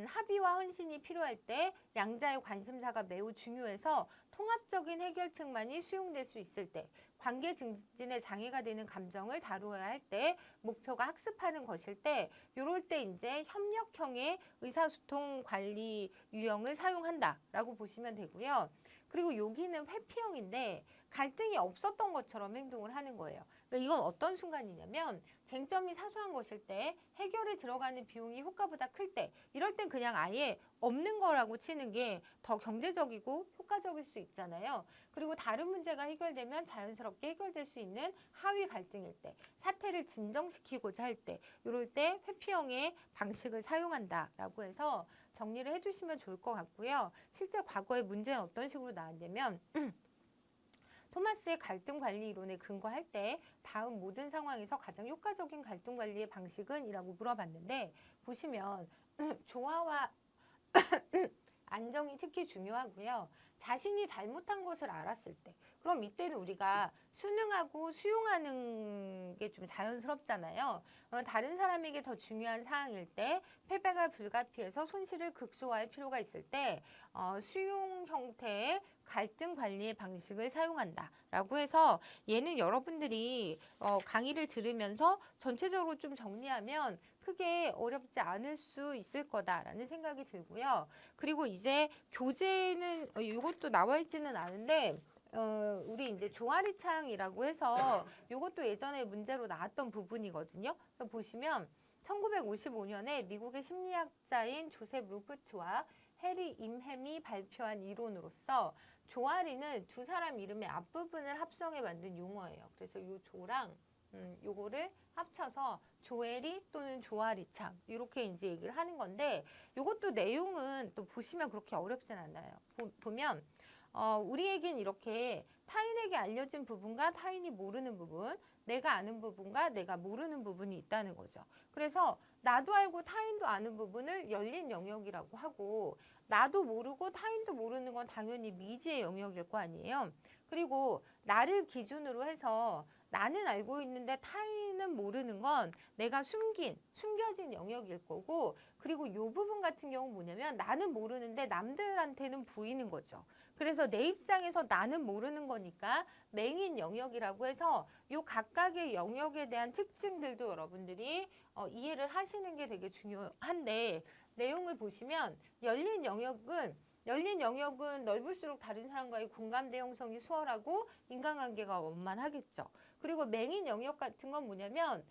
합의와 헌신이 필요할 때 양자의 관심사가 매우 중요해서 통합적인 해결책만이 수용될 수 있을 때 관계 증진에 장애가 되는 감정을 다루어야 할 때 목표가 학습하는 것일 때 요럴 때 이제 협력형의 의사소통 관리 유형을 사용한다라고 보시면 되고요. 그리고 여기는 회피형인데 갈등이 없었던 것처럼 행동을 하는 거예요. 그러니까 이건 어떤 순간이냐면 쟁점이 사소한 것일 때 해결에 들어가는 비용이 효과보다 클 때 이럴 땐 그냥 아예 없는 거라고 치는 게 더 경제적이고 효과적일 수 있잖아요. 그리고 다른 문제가 해결되면 자연스럽게 해결될 수 있는 하위 갈등일 때 사태를 진정시키고자 할 때 이럴 때 회피형의 방식을 사용한다라고 해서 정리를 해주시면 좋을 것 같고요. 실제 과거의 문제는 어떤 식으로 나왔냐면 토마스의 갈등 관리 이론에 근거할 때 다음 모든 상황에서 가장 효과적인 갈등 관리의 방식은? 이라고 물어봤는데 보시면 조화와 안정이 특히 중요하고요. 자신이 잘못한 것을 알았을 때 그럼 이때는 우리가 순응하고 수용하는 게 좀 자연스럽잖아요. 다른 사람에게 더 중요한 사항일 때 패배가 불가피해서 손실을 극소화할 필요가 있을 때 수용 형태의 갈등 관리의 방식을 사용한다라고 해서 얘는 여러분들이 강의를 들으면서 전체적으로 좀 정리하면 크게 어렵지 않을 수 있을 거다라는 생각이 들고요. 그리고 이제 교재는 이것도 나와 있지는 않은데 우리 이제 조아리창이라고 해서 이것도 예전에 문제로 나왔던 부분이거든요. 보시면 1955년에 미국의 심리학자인 조셉 루프트와 해리 임햄이 발표한 이론으로서 조아리는 두 사람 이름의 앞부분을 합성해 만든 용어예요. 그래서 이 조랑 요거를 합쳐서 조애리 또는 조아리창 이렇게 이제 얘기를 하는 건데 요것도 내용은 또 보시면 그렇게 어렵진 않아요. 보면 우리에겐 이렇게 타인에게 알려진 부분과 타인이 모르는 부분, 내가 아는 부분과 내가 모르는 부분이 있다는 거죠. 그래서 나도 알고 타인도 아는 부분을 열린 영역이라고 하고 나도 모르고 타인도 모르는 건 당연히 미지의 영역일 거 아니에요. 그리고 나를 기준으로 해서 나는 알고 있는데 타인은 모르는 건 내가 숨겨진 영역일 거고 그리고 이 부분 같은 경우는 뭐냐면 나는 모르는데 남들한테는 보이는 거죠. 그래서 내 입장에서 나는 모르는 거니까 맹인 영역이라고 해서 이 각각의 영역에 대한 특징들도 여러분들이 이해를 하시는 게 되게 중요한데 내용을 보시면 열린 영역은 넓을수록 다른 사람과의 공감대 형성이 수월하고 인간관계가 원만하겠죠. 그리고 맹인 영역 같은 건 뭐냐면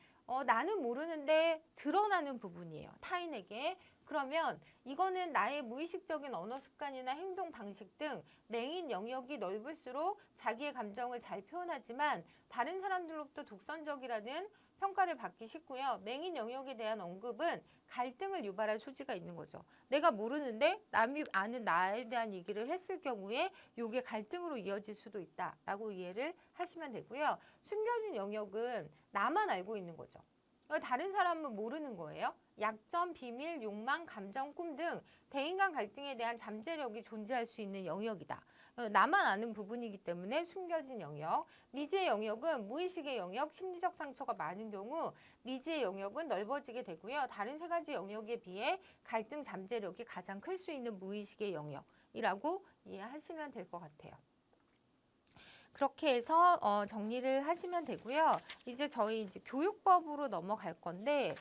나는 모르는데 드러나는 부분이에요. 타인에게. 그러면 이거는 나의 무의식적인 언어 습관이나 행동 방식 등 맹인 영역이 넓을수록 자기의 감정을 잘 표현하지만 다른 사람들로부터 독선적이라는 평가를 받기 쉽고요. 맹인 영역에 대한 언급은 갈등을 유발할 소지가 있는 거죠. 내가 모르는데 남이 아는 나에 대한 얘기를 했을 경우에 이게 갈등으로 이어질 수도 있다라고 이해를 하시면 되고요. 숨겨진 영역은 나만 알고 있는 거죠. 다른 사람은 모르는 거예요. 약점, 비밀, 욕망, 감정, 꿈 등 대인간 갈등에 대한 잠재력이 존재할 수 있는 영역이다. 나만 아는 부분이기 때문에 숨겨진 영역. 미지의 영역은 무의식의 영역, 심리적 상처가 많은 경우 미지의 영역은 넓어지게 되고요. 다른 세 가지 영역에 비해 갈등 잠재력이 가장 클 수 있는 무의식의 영역이라고 이해하시면 될 것 같아요. 그렇게 해서 정리를 하시면 되고요. 이제 저희 이제 교육법으로 넘어갈 건데,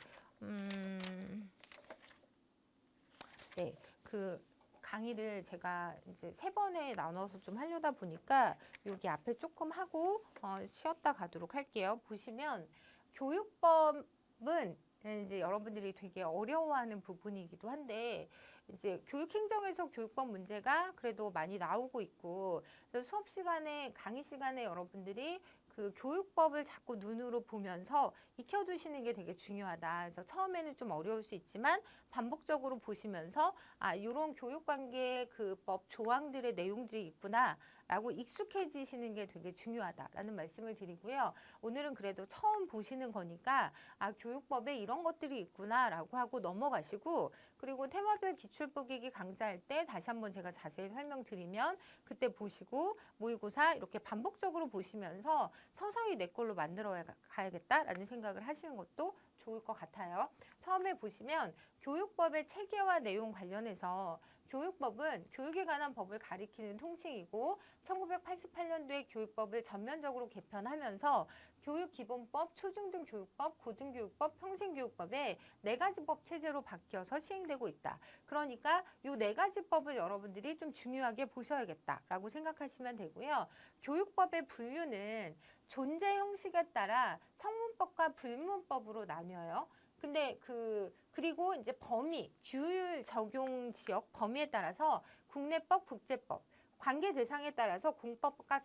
네, 그 강의를 제가 이제 3번에 나눠서 좀 하려다 보니까 여기 앞에 조금 하고 쉬었다 가도록 할게요. 보시면 교육법은 이제 여러분들이 되게 어려워하는 부분이기도 한데 이제 교육행정에서 교육법 문제가 그래도 많이 나오고 있고 그래서 수업 시간에 강의 시간에 여러분들이 그 교육법을 자꾸 눈으로 보면서 익혀두시는 게 되게 중요하다. 그래서 처음에는 좀 어려울 수 있지만 반복적으로 보시면서 이런 교육관계 그 법 조항들의 내용들이 있구나라고 익숙해지시는 게 되게 중요하다라는 말씀을 드리고요. 오늘은 그래도 처음 보시는 거니까 교육법에 이런 것들이 있구나라고 하고 넘어가시고, 그리고 테마별 기출보기기 강좌할 때 다시 한번 제가 자세히 설명드리면 그때 보시고 모의고사 이렇게 반복적으로 보시면서 서서히 내 걸로 만들어 가야겠다라는 생각을 하시는 것도 좋을 것 같아요. 처음에 보시면 교육법의 체계와 내용 관련해서 교육법은 교육에 관한 법을 가리키는 통칭이고 1988년도에 교육법을 전면적으로 개편하면서 교육기본법, 초중등교육법, 고등교육법, 평생교육법에 4가지 법 체제로 바뀌어서 시행되고 있다. 그러니까 이 4가지 법을 여러분들이 좀 중요하게 보셔야겠다라고 생각하시면 되고요. 교육법의 분류는 존재 형식에 따라 성문법과 불문법으로 나뉘어요. 근데 그리고 이제 범위, 규율 적용 지역 범위에 따라서 국내법, 국제법, 관계 대상에 따라서 공법과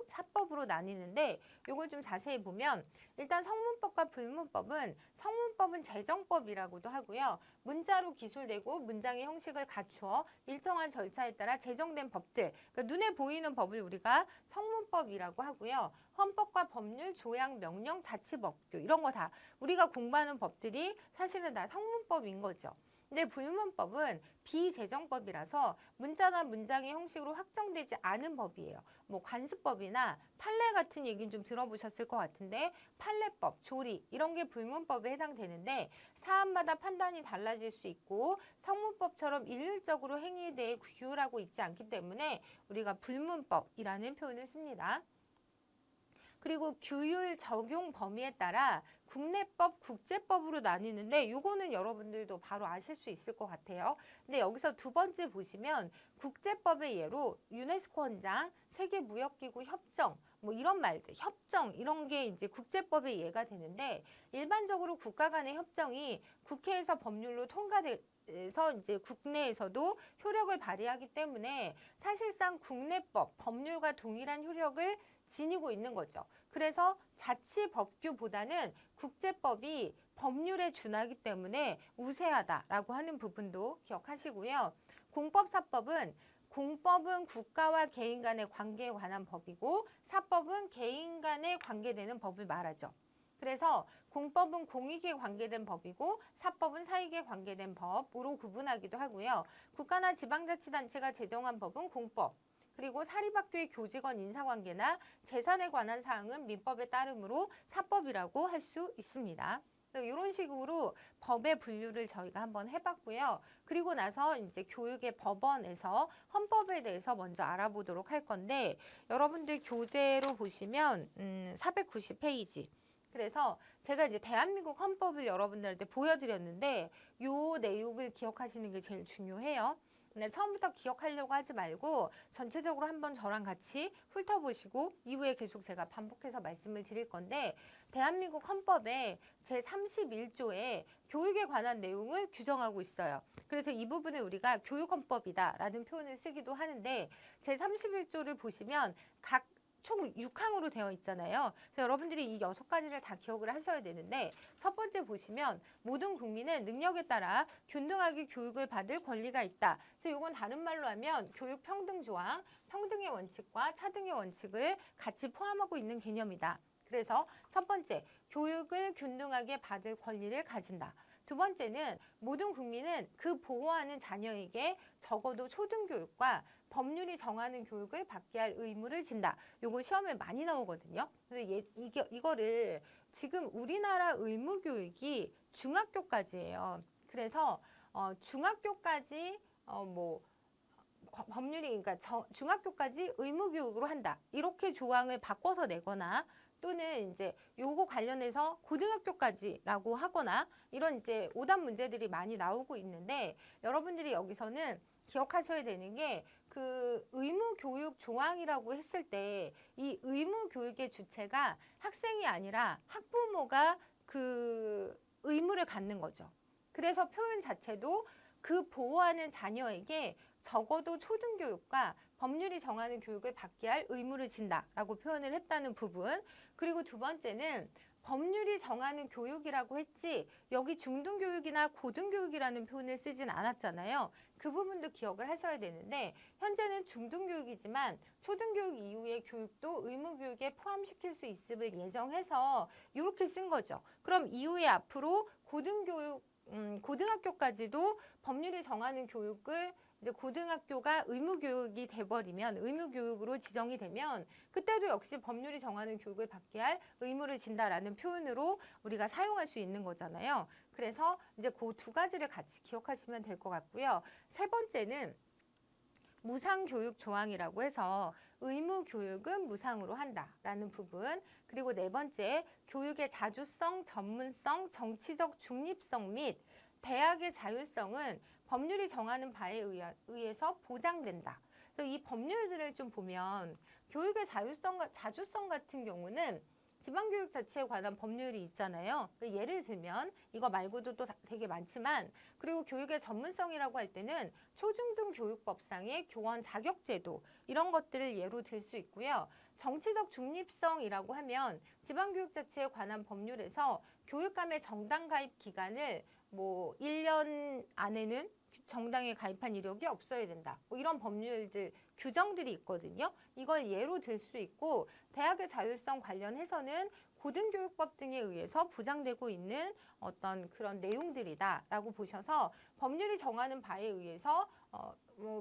사법으로 나뉘는데, 이걸 좀 자세히 보면 일단 성문법과 불문법은, 성문법은 제정법이라고도 하고요. 문자로 기술되고 문장의 형식을 갖추어 일정한 절차에 따라 제정된 법들, 그러니까 눈에 보이는 법을 우리가 성문법이라고 하고요. 헌법과 법률, 조약, 명령, 자치법규 이런 거 다 우리가 공부하는 법들이 사실은 다 성문법인 거죠. 근데 불문법은 비제정법이라서 문자나 문장의 형식으로 확정되지 않은 법이에요. 뭐 관습법이나 판례 같은 얘기는 좀 들어보셨을 것 같은데, 판례법, 조리 이런 게 불문법에 해당되는데 사안마다 판단이 달라질 수 있고 성문법처럼 일률적으로 행위에 대해 규율하고 있지 않기 때문에 우리가 불문법이라는 표현을 씁니다. 그리고 규율 적용 범위에 따라 국내법, 국제법으로 나뉘는데 요거는 여러분들도 바로 아실 수 있을 것 같아요. 근데 여기서 두 번째 보시면 국제법의 예로 유네스코 헌장, 세계무역기구 협정, 뭐 이런 말들, 협정 이런 게 이제 국제법의 예가 되는데, 일반적으로 국가 간의 협정이 국회에서 법률로 통과돼서 이제 국내에서도 효력을 발휘하기 때문에 사실상 국내법, 법률과 동일한 효력을 지니고 있는 거죠. 그래서 자치법규보다는 국제법이 법률에 준하기 때문에 우세하다라고 하는 부분도 기억하시고요. 공법은 국가와 개인 간의 관계에 관한 법이고 사법은 개인 간에 관계되는 법을 말하죠. 그래서 공법은 공익에 관계된 법이고 사법은 사익에 관계된 법으로 구분하기도 하고요. 국가나 지방자치단체가 제정한 법은 공법, 그리고 사립학교의 교직원 인사관계나 재산에 관한 사항은 민법에 따르므로 사법이라고 할 수 있습니다. 이런 식으로 법의 분류를 저희가 한번 해봤고요. 그리고 나서 이제 교육의 법원에서 헌법에 대해서 먼저 알아보도록 할 건데, 여러분들 교재로 보시면 490페이지. 그래서 제가 이제 대한민국 헌법을 여러분들한테 보여드렸는데 요 내용을 기억하시는 게 제일 중요해요. 네, 처음부터 기억하려고 하지 말고 전체적으로 한번 저랑 같이 훑어보시고 이후에 계속 제가 반복해서 말씀을 드릴 건데, 대한민국 헌법에 제31조에 교육에 관한 내용을 규정하고 있어요. 그래서 이 부분을 우리가 교육헌법이다라는 표현을 쓰기도 하는데, 제31조를 보시면 총 6항으로 되어 있잖아요. 그래서 여러분들이 이 6가지를 다 기억을 하셔야 되는데, 첫 번째 보시면 모든 국민은 능력에 따라 균등하게 교육을 받을 권리가 있다. 그래서 이건 다른 말로 하면 교육 평등 조항, 평등의 원칙과 차등의 원칙을 같이 포함하고 있는 개념이다. 그래서 첫 번째, 교육을 균등하게 받을 권리를 가진다. 두 번째는 모든 국민은 그 보호하는 자녀에게 적어도 초등교육과 법률이 정하는 교육을 받게 할 의무를 진다. 요거 시험에 많이 나오거든요. 그래서 이거를 지금 우리나라 의무교육이 중학교까지예요. 그래서 중학교까지 법률이, 그러니까 중학교까지 의무교육으로 한다. 이렇게 조항을 바꿔서 내거나, 또는 이제 요거 관련해서 고등학교까지라고 하거나, 이런 이제 오답 문제들이 많이 나오고 있는데, 여러분들이 여기서는 기억하셔야 되는 게, 그 의무교육 조항이라고 했을 때 이 의무교육의 주체가 학생이 아니라 학부모가 그 의무를 갖는 거죠. 그래서 표현 자체도 그 보호하는 자녀에게 적어도 초등교육과 법률이 정하는 교육을 받게 할 의무를 진다라고 표현을 했다는 부분. 그리고 두 번째는 법률이 정하는 교육이라고 했지 여기 중등교육이나 고등교육이라는 표현을 쓰진 않았잖아요. 그 부분도 기억을 하셔야 되는데 현재는 중등교육이지만 초등교육 이후의 교육도 의무교육에 포함시킬 수 있음을 예정해서 이렇게 쓴 거죠. 그럼 이후에 앞으로 고등학교까지도 법률이 정하는 교육을 이제 고등학교가 의무교육이 돼버리면 의무교육으로 지정이 되면 그때도 역시 법률이 정하는 교육을 받게 할 의무를 진다라는 표현으로 우리가 사용할 수 있는 거잖아요. 그래서 이제 그 두 가지를 같이 기억하시면 될 것 같고요. 세 번째는 무상교육 조항이라고 해서 의무교육은 무상으로 한다라는 부분. 그리고 네 번째, 교육의 자주성, 전문성, 정치적 중립성 및 대학의 자율성은 법률이 정하는 바에 의해서 보장된다. 그래서 이 법률들을 좀 보면 교육의 자주성 같은 경우는 지방교육 자체에 관한 법률이 있잖아요. 예를 들면 이거 말고도 또 되게 많지만 그리고 교육의 전문성이라고 할 때는 초중등 교육법상의 교원 자격제도 이런 것들을 예로 들 수 있고요. 정치적 중립성이라고 하면 지방교육 자체에 관한 법률에서 교육감의 정당 가입 기간을 뭐 1년 안에는 정당에 가입한 이력이 없어야 된다. 뭐 이런 법률들, 규정들이 있거든요. 이걸 예로 들 수 있고 대학의 자율성 관련해서는 고등교육법 등에 의해서 보장되고 있는 어떤 그런 내용들이다라고 보셔서 법률이 정하는 바에 의해서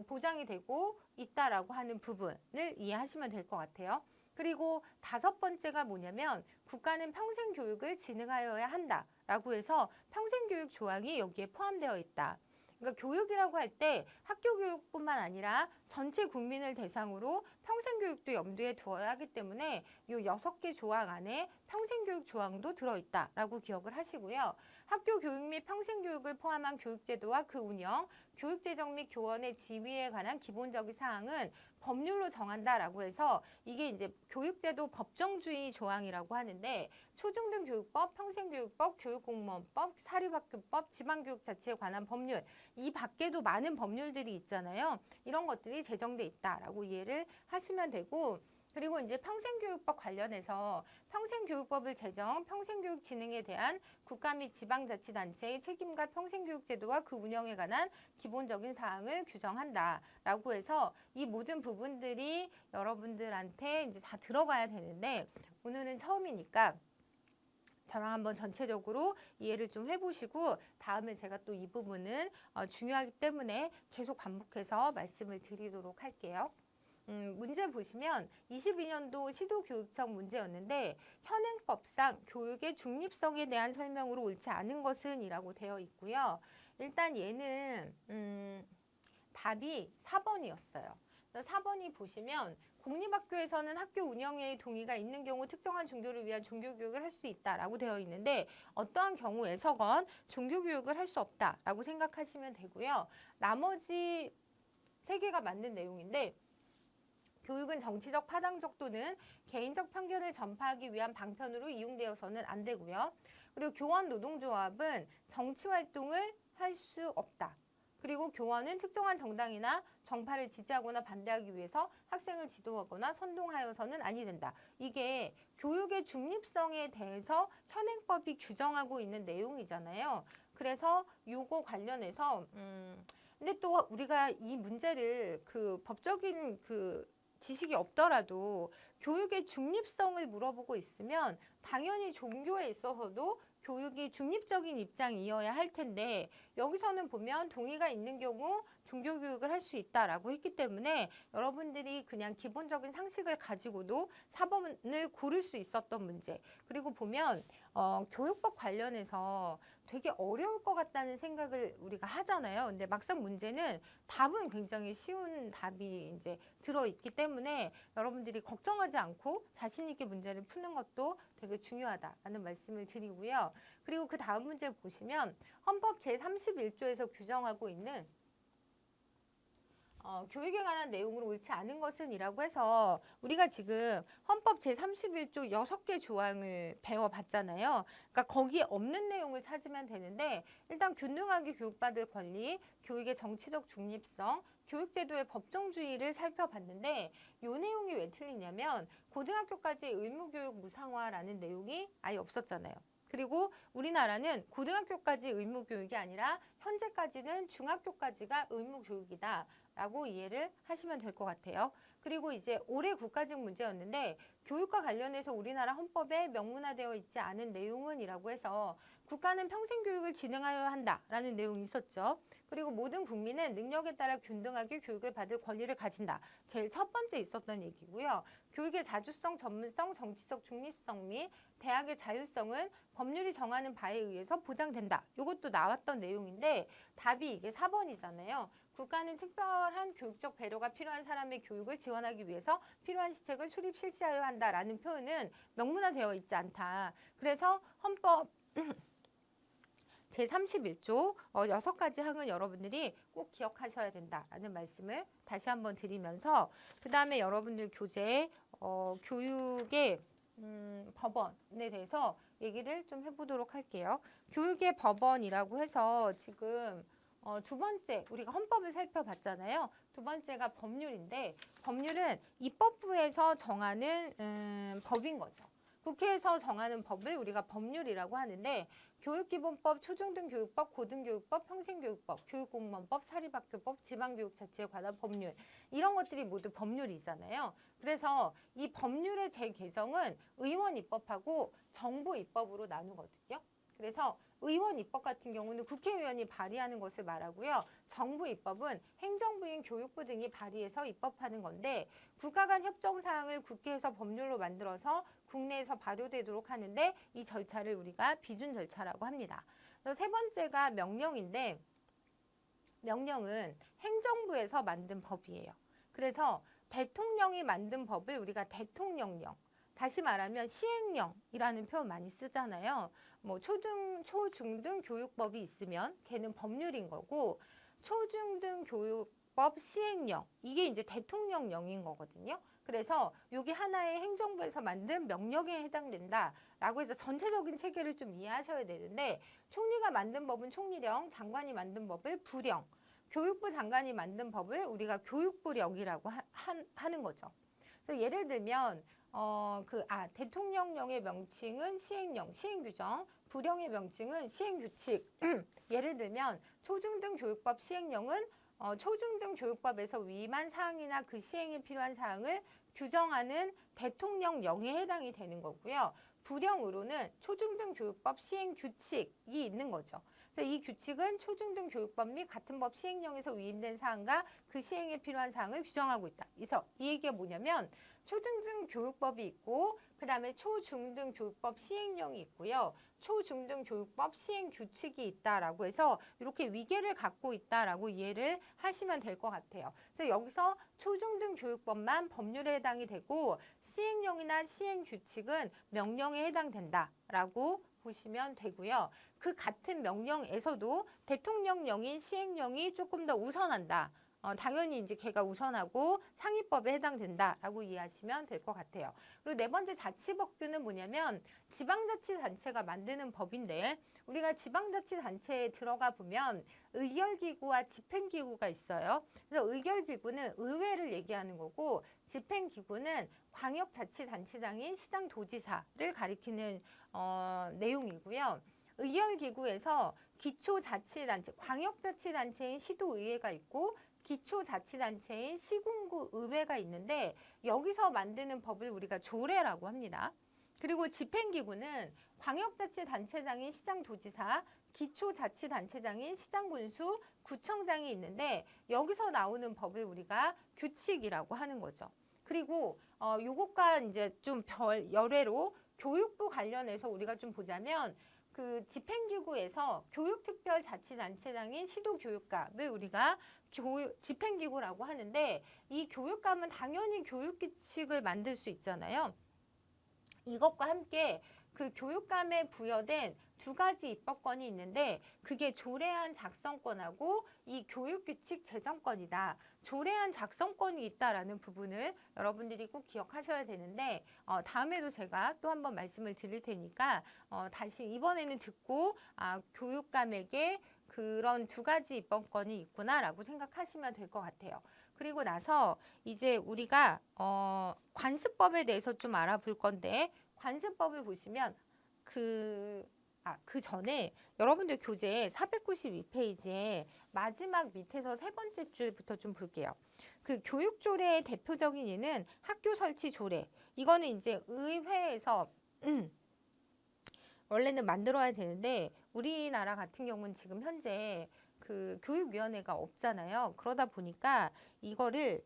보장이 되고 있다라고 하는 부분을 이해하시면 될 것 같아요. 그리고 다섯 번째가 뭐냐면 국가는 평생교육을 진흥하여야 한다라고 해서 평생교육 조항이 여기에 포함되어 있다. 그러니까 교육이라고 할 때 학교 교육뿐만 아니라 전체 국민을 대상으로 평생교육도 염두에 두어야 하기 때문에 이 6개 조항 안에 평생교육 조항도 들어있다라고 기억을 하시고요. 학교 교육 및 평생교육을 포함한 교육제도와 그 운영, 교육재정 및 교원의 지위에 관한 기본적인 사항은 법률로 정한다라고 해서 이게 이제 교육제도 법정주의 조항이라고 하는데 초중등 교육법, 평생교육법, 교육공무원법, 사립학교법, 지방교육 자체에 관한 법률 이 밖에도 많은 법률들이 있잖아요. 이런 것들이 제정돼 있다라고 이해를 하시면 되고 그리고 이제 평생교육법 관련해서 평생교육법을 제정, 평생교육 진흥에 대한 국가 및 지방자치단체의 책임과 평생교육제도와 그 운영에 관한 기본적인 사항을 규정한다라고 해서 이 모든 부분들이 여러분들한테 이제 다 들어가야 되는데 오늘은 처음이니까 저랑 한번 전체적으로 이해를 좀 해보시고 다음에 제가 또 이 부분은 중요하기 때문에 계속 반복해서 말씀을 드리도록 할게요. 문제 보시면 22년도 시도교육청 문제였는데 현행법상 교육의 중립성에 대한 설명으로 옳지 않은 것은 이라고 되어 있고요. 일단 얘는 답이 4번이었어요. 4번이 보시면 공립학교에서는 학교 운영에 동의가 있는 경우 특정한 종교를 위한 종교교육을 할 수 있다라고 되어 있는데 어떠한 경우에서건 종교교육을 할 수 없다라고 생각하시면 되고요. 나머지 3개가 맞는 내용인데 교육은 정치적, 파당적 또는 개인적 편견을 전파하기 위한 방편으로 이용되어서는 안 되고요. 그리고 교원 노동조합은 정치활동을 할 수 없다. 그리고 교원은 특정한 정당이나 정파를 지지하거나 반대하기 위해서 학생을 지도하거나 선동하여서는 아니 된다. 이게 교육의 중립성에 대해서 현행법이 규정하고 있는 내용이잖아요. 그래서 요거 관련해서 근데 또 우리가 이 문제를 그 법적인 그 지식이 없더라도 교육의 중립성을 물어보고 있으면 당연히 종교에 있어서도 교육이 중립적인 입장이어야 할 텐데 여기서는 보면 동의가 있는 경우 종교교육을 할 수 있다라고 했기 때문에 여러분들이 그냥 기본적인 상식을 가지고도 4번을 고를 수 있었던 문제. 그리고 보면 교육법 관련해서 되게 어려울 것 같다는 생각을 우리가 하잖아요. 근데 막상 문제는 답은 굉장히 쉬운 답이 이제 들어있기 때문에 여러분들이 걱정하지 않고 자신 있게 문제를 푸는 것도 되게 중요하다라는 말씀을 드리고요. 그리고 그 다음 문제 보시면 헌법 제31조에서 규정하고 있는 교육에 관한 내용으로 옳지 않은 것은 이라고 해서 우리가 지금 헌법 제31조 6개 조항을 배워봤잖아요. 그러니까 거기에 없는 내용을 찾으면 되는데 일단 균등하게 교육받을 권리, 교육의 정치적 중립성, 교육제도의 법정주의를 살펴봤는데 이 내용이 왜 틀리냐면 고등학교까지 의무교육 무상화라는 내용이 아예 없었잖아요. 그리고 우리나라는 고등학교까지 의무교육이 아니라 현재까지는 중학교까지가 의무교육이다. 라고 이해를 하시면 될 것 같아요. 그리고 이제 올해 국가직 문제였는데 교육과 관련해서 우리나라 헌법에 명문화되어 있지 않은 내용은 이라고 해서 국가는 평생교육을 진행하여야 한다라는 내용이 있었죠. 그리고 모든 국민은 능력에 따라 균등하게 교육을 받을 권리를 가진다. 제일 첫 번째 있었던 얘기고요. 교육의 자주성, 전문성, 정치적 중립성 및 대학의 자율성은 법률이 정하는 바에 의해서 보장된다. 이것도 나왔던 내용인데 답이 이게 4번이잖아요. 국가는 특별한 교육적 배려가 필요한 사람의 교육을 지원하기 위해서 필요한 시책을 수립 실시하여야 한다라는 표현은 명문화되어 있지 않다. 그래서 헌법 제31조 6가지 항을 여러분들이 꼭 기억하셔야 된다라는 말씀을 다시 한번 드리면서 그 다음에 여러분들 교재 교육의 법원에 대해서 얘기를 좀 해보도록 할게요. 교육의 법원이라고 해서 지금 두 번째 우리가 헌법을 살펴봤잖아요. 두 번째가 법률인데 법률은 입법부에서 정하는 법인 거죠. 국회에서 정하는 법을 우리가 법률이라고 하는데 교육기본법, 초중등교육법, 고등교육법, 평생교육법, 교육공무원법, 사립학교법, 지방교육자치에 관한 법률 이런 것들이 모두 법률이잖아요. 그래서 이 법률의 재개정은 의원 입법하고 정부 입법으로 나누거든요. 그래서 의원 입법 같은 경우는 국회의원이 발의하는 것을 말하고요. 정부 입법은 행정부인 교육부 등이 발의해서 입법하는 건데 국가 간 협정사항을 국회에서 법률로 만들어서 국내에서 발효되도록 하는데 이 절차를 우리가 비준 절차라고 합니다. 그래서 세 번째가 명령인데 명령은 행정부에서 만든 법이에요. 그래서 대통령이 만든 법을 우리가 대통령령 다시 말하면 시행령이라는 표현 많이 쓰잖아요. 뭐 초중등 교육법이 있으면 걔는 법률인 거고 초중등 교육법 시행령 이게 이제 대통령령인 거거든요. 그래서 이게 하나의 행정부에서 만든 명령에 해당된다라고 해서 전체적인 체계를 좀 이해하셔야 되는데 총리가 만든 법은 총리령, 장관이 만든 법을 부령, 교육부 장관이 만든 법을 우리가 교육부령이라고 하는 거죠. 그래서 예를 들면 대통령령의 명칭은 시행령, 시행규정, 부령의 명칭은 시행규칙. 예를 들면 초중등 교육법 시행령은 초중등 교육법에서 위임한 사항이나 그 시행에 필요한 사항을 규정하는 대통령령에 해당이 되는 거고요. 부령으로는 초중등 교육법 시행규칙이 있는 거죠. 그래서 이 규칙은 초중등 교육법 및 같은 법 시행령에서 위임된 사항과 그 시행에 필요한 사항을 규정하고 있다. 그래서 이 얘기가 뭐냐면 초중등 교육법이 있고 그 다음에 초중등 교육법 시행령이 있고요. 초중등 교육법 시행 규칙이 있다라고 해서 이렇게 위계를 갖고 있다라고 이해를 하시면 될 것 같아요. 그래서 여기서 초중등 교육법만 법률에 해당이 되고 시행령이나 시행 규칙은 명령에 해당된다라고 보시면 되고요. 그 같은 명령에서도 대통령령인 시행령이 조금 더 우선한다. 당연히 이제 걔가 우선하고 상위법에 해당된다라고 이해하시면 될 것 같아요. 그리고 네 번째 자치법규는 뭐냐면 지방자치단체가 만드는 법인데 우리가 지방자치단체에 들어가 보면 의결기구와 집행기구가 있어요. 그래서 의결기구는 의회를 얘기하는 거고 집행기구는 광역자치단체장인 시장도지사를 가리키는 내용이고요. 의결기구에서 기초자치단체, 광역자치단체인 시도의회가 있고 기초자치단체인 시군구 의회가 있는데 여기서 만드는 법을 우리가 조례라고 합니다. 그리고 집행기구는 광역자치단체장인 시장도지사, 기초자치단체장인 시장군수, 구청장이 있는데 여기서 나오는 법을 우리가 규칙이라고 하는 거죠. 그리고 요것과 이제 좀 열애로 교육부 관련해서 우리가 좀 보자면 그 집행기구에서 교육특별자치단체장인 시도교육감을 우리가 집행기구라고 하는데 이 교육감은 당연히 교육규칙을 만들 수 있잖아요. 이것과 함께 그 교육감에 부여된 두 가지 입법권이 있는데 그게 조례안 작성권하고 이 교육규칙 제정권이다. 조례안 작성권이 있다라는 부분을 여러분들이 꼭 기억하셔야 되는데 다음에도 제가 또 한번 말씀을 드릴 테니까 다시 이번에는 듣고 교육감에게 그런 두 가지 입법권이 있구나라고 생각하시면 될 것 같아요. 그리고 나서 이제 우리가 관습법에 대해서 좀 알아볼 건데 관습법을 보시면 그 전에 여러분들 교재 492페이지에 마지막 밑에서 세 번째 줄부터 좀 볼게요. 그 교육조례의 대표적인 예는 학교 설치 조례. 이거는 이제 의회에서 원래는 만들어야 되는데 우리나라 같은 경우는 지금 현재 그 교육위원회가 없잖아요. 그러다 보니까 이거를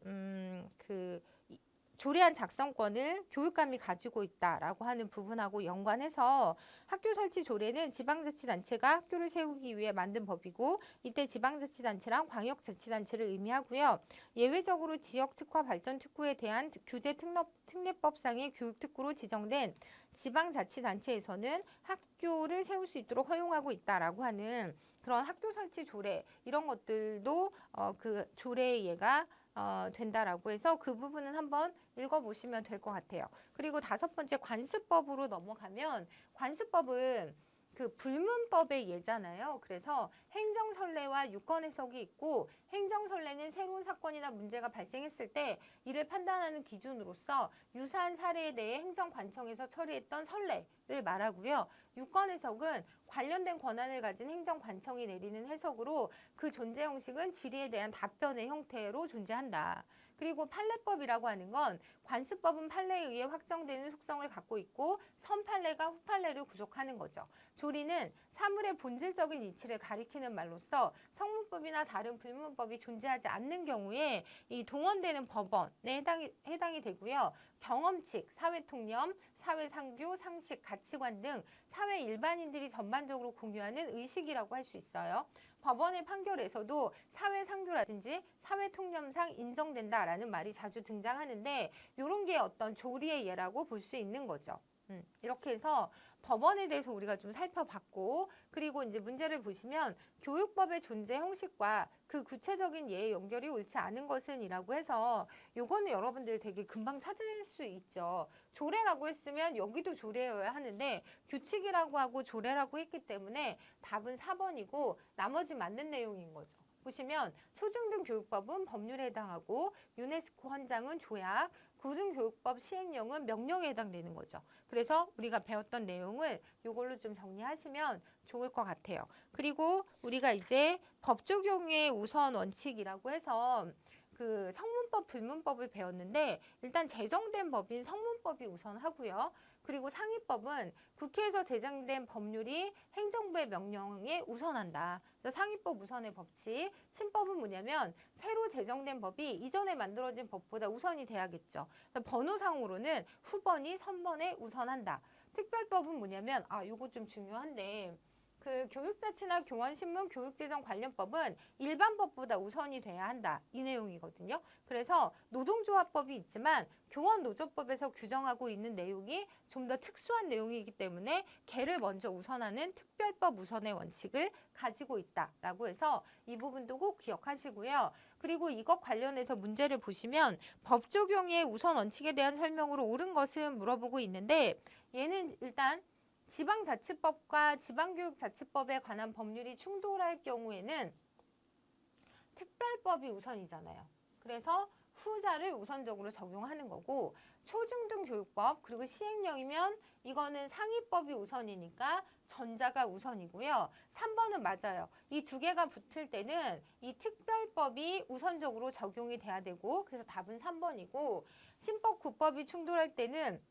조례안 작성권을 교육감이 가지고 있다라고 하는 부분하고 연관해서 학교 설치 조례는 지방자치단체가 학교를 세우기 위해 만든 법이고 이때 지방자치단체랑 광역자치단체를 의미하고요. 예외적으로 지역특화 발전특구에 대한 규제 특례법상의 교육특구로 지정된 지방자치단체에서는 학교를 세울 수 있도록 허용하고 있다라고 하는 그런 학교 설치 조례 이런 것들도 그 조례의 예가 된다라고 해서 그 부분은 한번 읽어보시면 될 것 같아요. 그리고 다섯 번째 관습법으로 넘어가면 관습법은 그 불문법의 예잖아요. 그래서 행정선례와 유권해석이 있고 행정선례는 새로운 사건이나 문제가 발생했을 때 이를 판단하는 기준으로서 유사한 사례에 대해 행정관청에서 처리했던 선례를 말하고요. 유권해석은 관련된 권한을 가진 행정관청이 내리는 해석으로 그 존재 형식은 질의에 대한 답변의 형태로 존재한다. 그리고 판례법이라고 하는 건 관습법은 판례에 의해 확정되는 속성을 갖고 있고 선판례가 후판례를 구속하는 거죠. 조리는 사물의 본질적인 이치를 가리키는 말로써 성문법이나 다른 불문법이 존재하지 않는 경우에 이 동원되는 법원에 해당이 되고요. 경험칙, 사회통념, 사회상규, 상식, 가치관 등 사회 일반인들이 전반적으로 공유하는 의식이라고 할 수 있어요. 법원의 판결에서도 사회상규라든지 사회통념상 인정된다라는 말이 자주 등장하는데 이런 게 어떤 조리의 예라고 볼 수 있는 거죠. 이렇게 해서 법원에 대해서 우리가 좀 살펴봤고 그리고 이제 문제를 보시면 교육법의 존재 형식과 그 구체적인 예의 연결이 옳지 않은 것은 이라고 해서 요거는 여러분들 되게 금방 찾을 수 있죠. 조례라고 했으면 여기도 조례여야 하는데 규칙이라고 하고 조례라고 했기 때문에 답은 4번이고 나머지 맞는 내용인 거죠. 보시면 초중등교육법은 법률에 해당하고 유네스코 헌장은 조약, 고등교육법 시행령은 명령에 해당되는 거죠. 그래서 우리가 배웠던 내용을 이걸로 좀 정리하시면 좋을 것 같아요. 그리고 우리가 이제 법 적용의 우선 원칙이라고 해서 그 성문법, 불문법을 배웠는데 일단 제정된 법인 성문법이 우선하고요. 그리고 상위법은 국회에서 제정된 법률이 행정부의 명령에 우선한다. 그래서 상위법 우선의 법칙. 신법은 뭐냐면 새로 제정된 법이 이전에 만들어진 법보다 우선이 돼야겠죠. 번호상으로는 후번이 선번에 우선한다. 특별법은 뭐냐면 요거 좀 중요한데 그 교육자치나 교원신문 교육재정 관련법은 일반법보다 우선이 돼야 한다. 이 내용이거든요. 그래서 노동조합법이 있지만 교원노조법에서 규정하고 있는 내용이 좀 더 특수한 내용이기 때문에 걔를 먼저 우선하는 특별법 우선의 원칙을 가지고 있다라고 해서 이 부분도 꼭 기억하시고요. 그리고 이것 관련해서 문제를 보시면 법 적용의 우선 원칙에 대한 설명으로 옳은 것은 물어보고 있는데 얘는 일단 지방자치법과 지방교육자치법에 관한 법률이 충돌할 경우에는 특별법이 우선이잖아요. 그래서 후자를 우선적으로 적용하는 거고 초중등교육법 그리고 시행령이면 이거는 상위법이 우선이니까 전자가 우선이고요. 3번은 맞아요. 이 두 개가 붙을 때는 이 특별법이 우선적으로 적용이 돼야 되고 그래서 답은 3번이고 신법, 국법이 충돌할 때는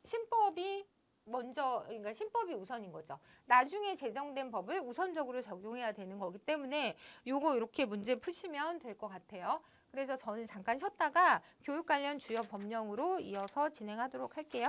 신법이 먼저 그러니까 신법이 우선인 거죠. 나중에 제정된 법을 우선적으로 적용해야 되는 거기 때문에 요거 이렇게 문제 푸시면 될 것 같아요. 그래서 저는 잠깐 쉬었다가 교육 관련 주요 법령으로 이어서 진행하도록 할게요.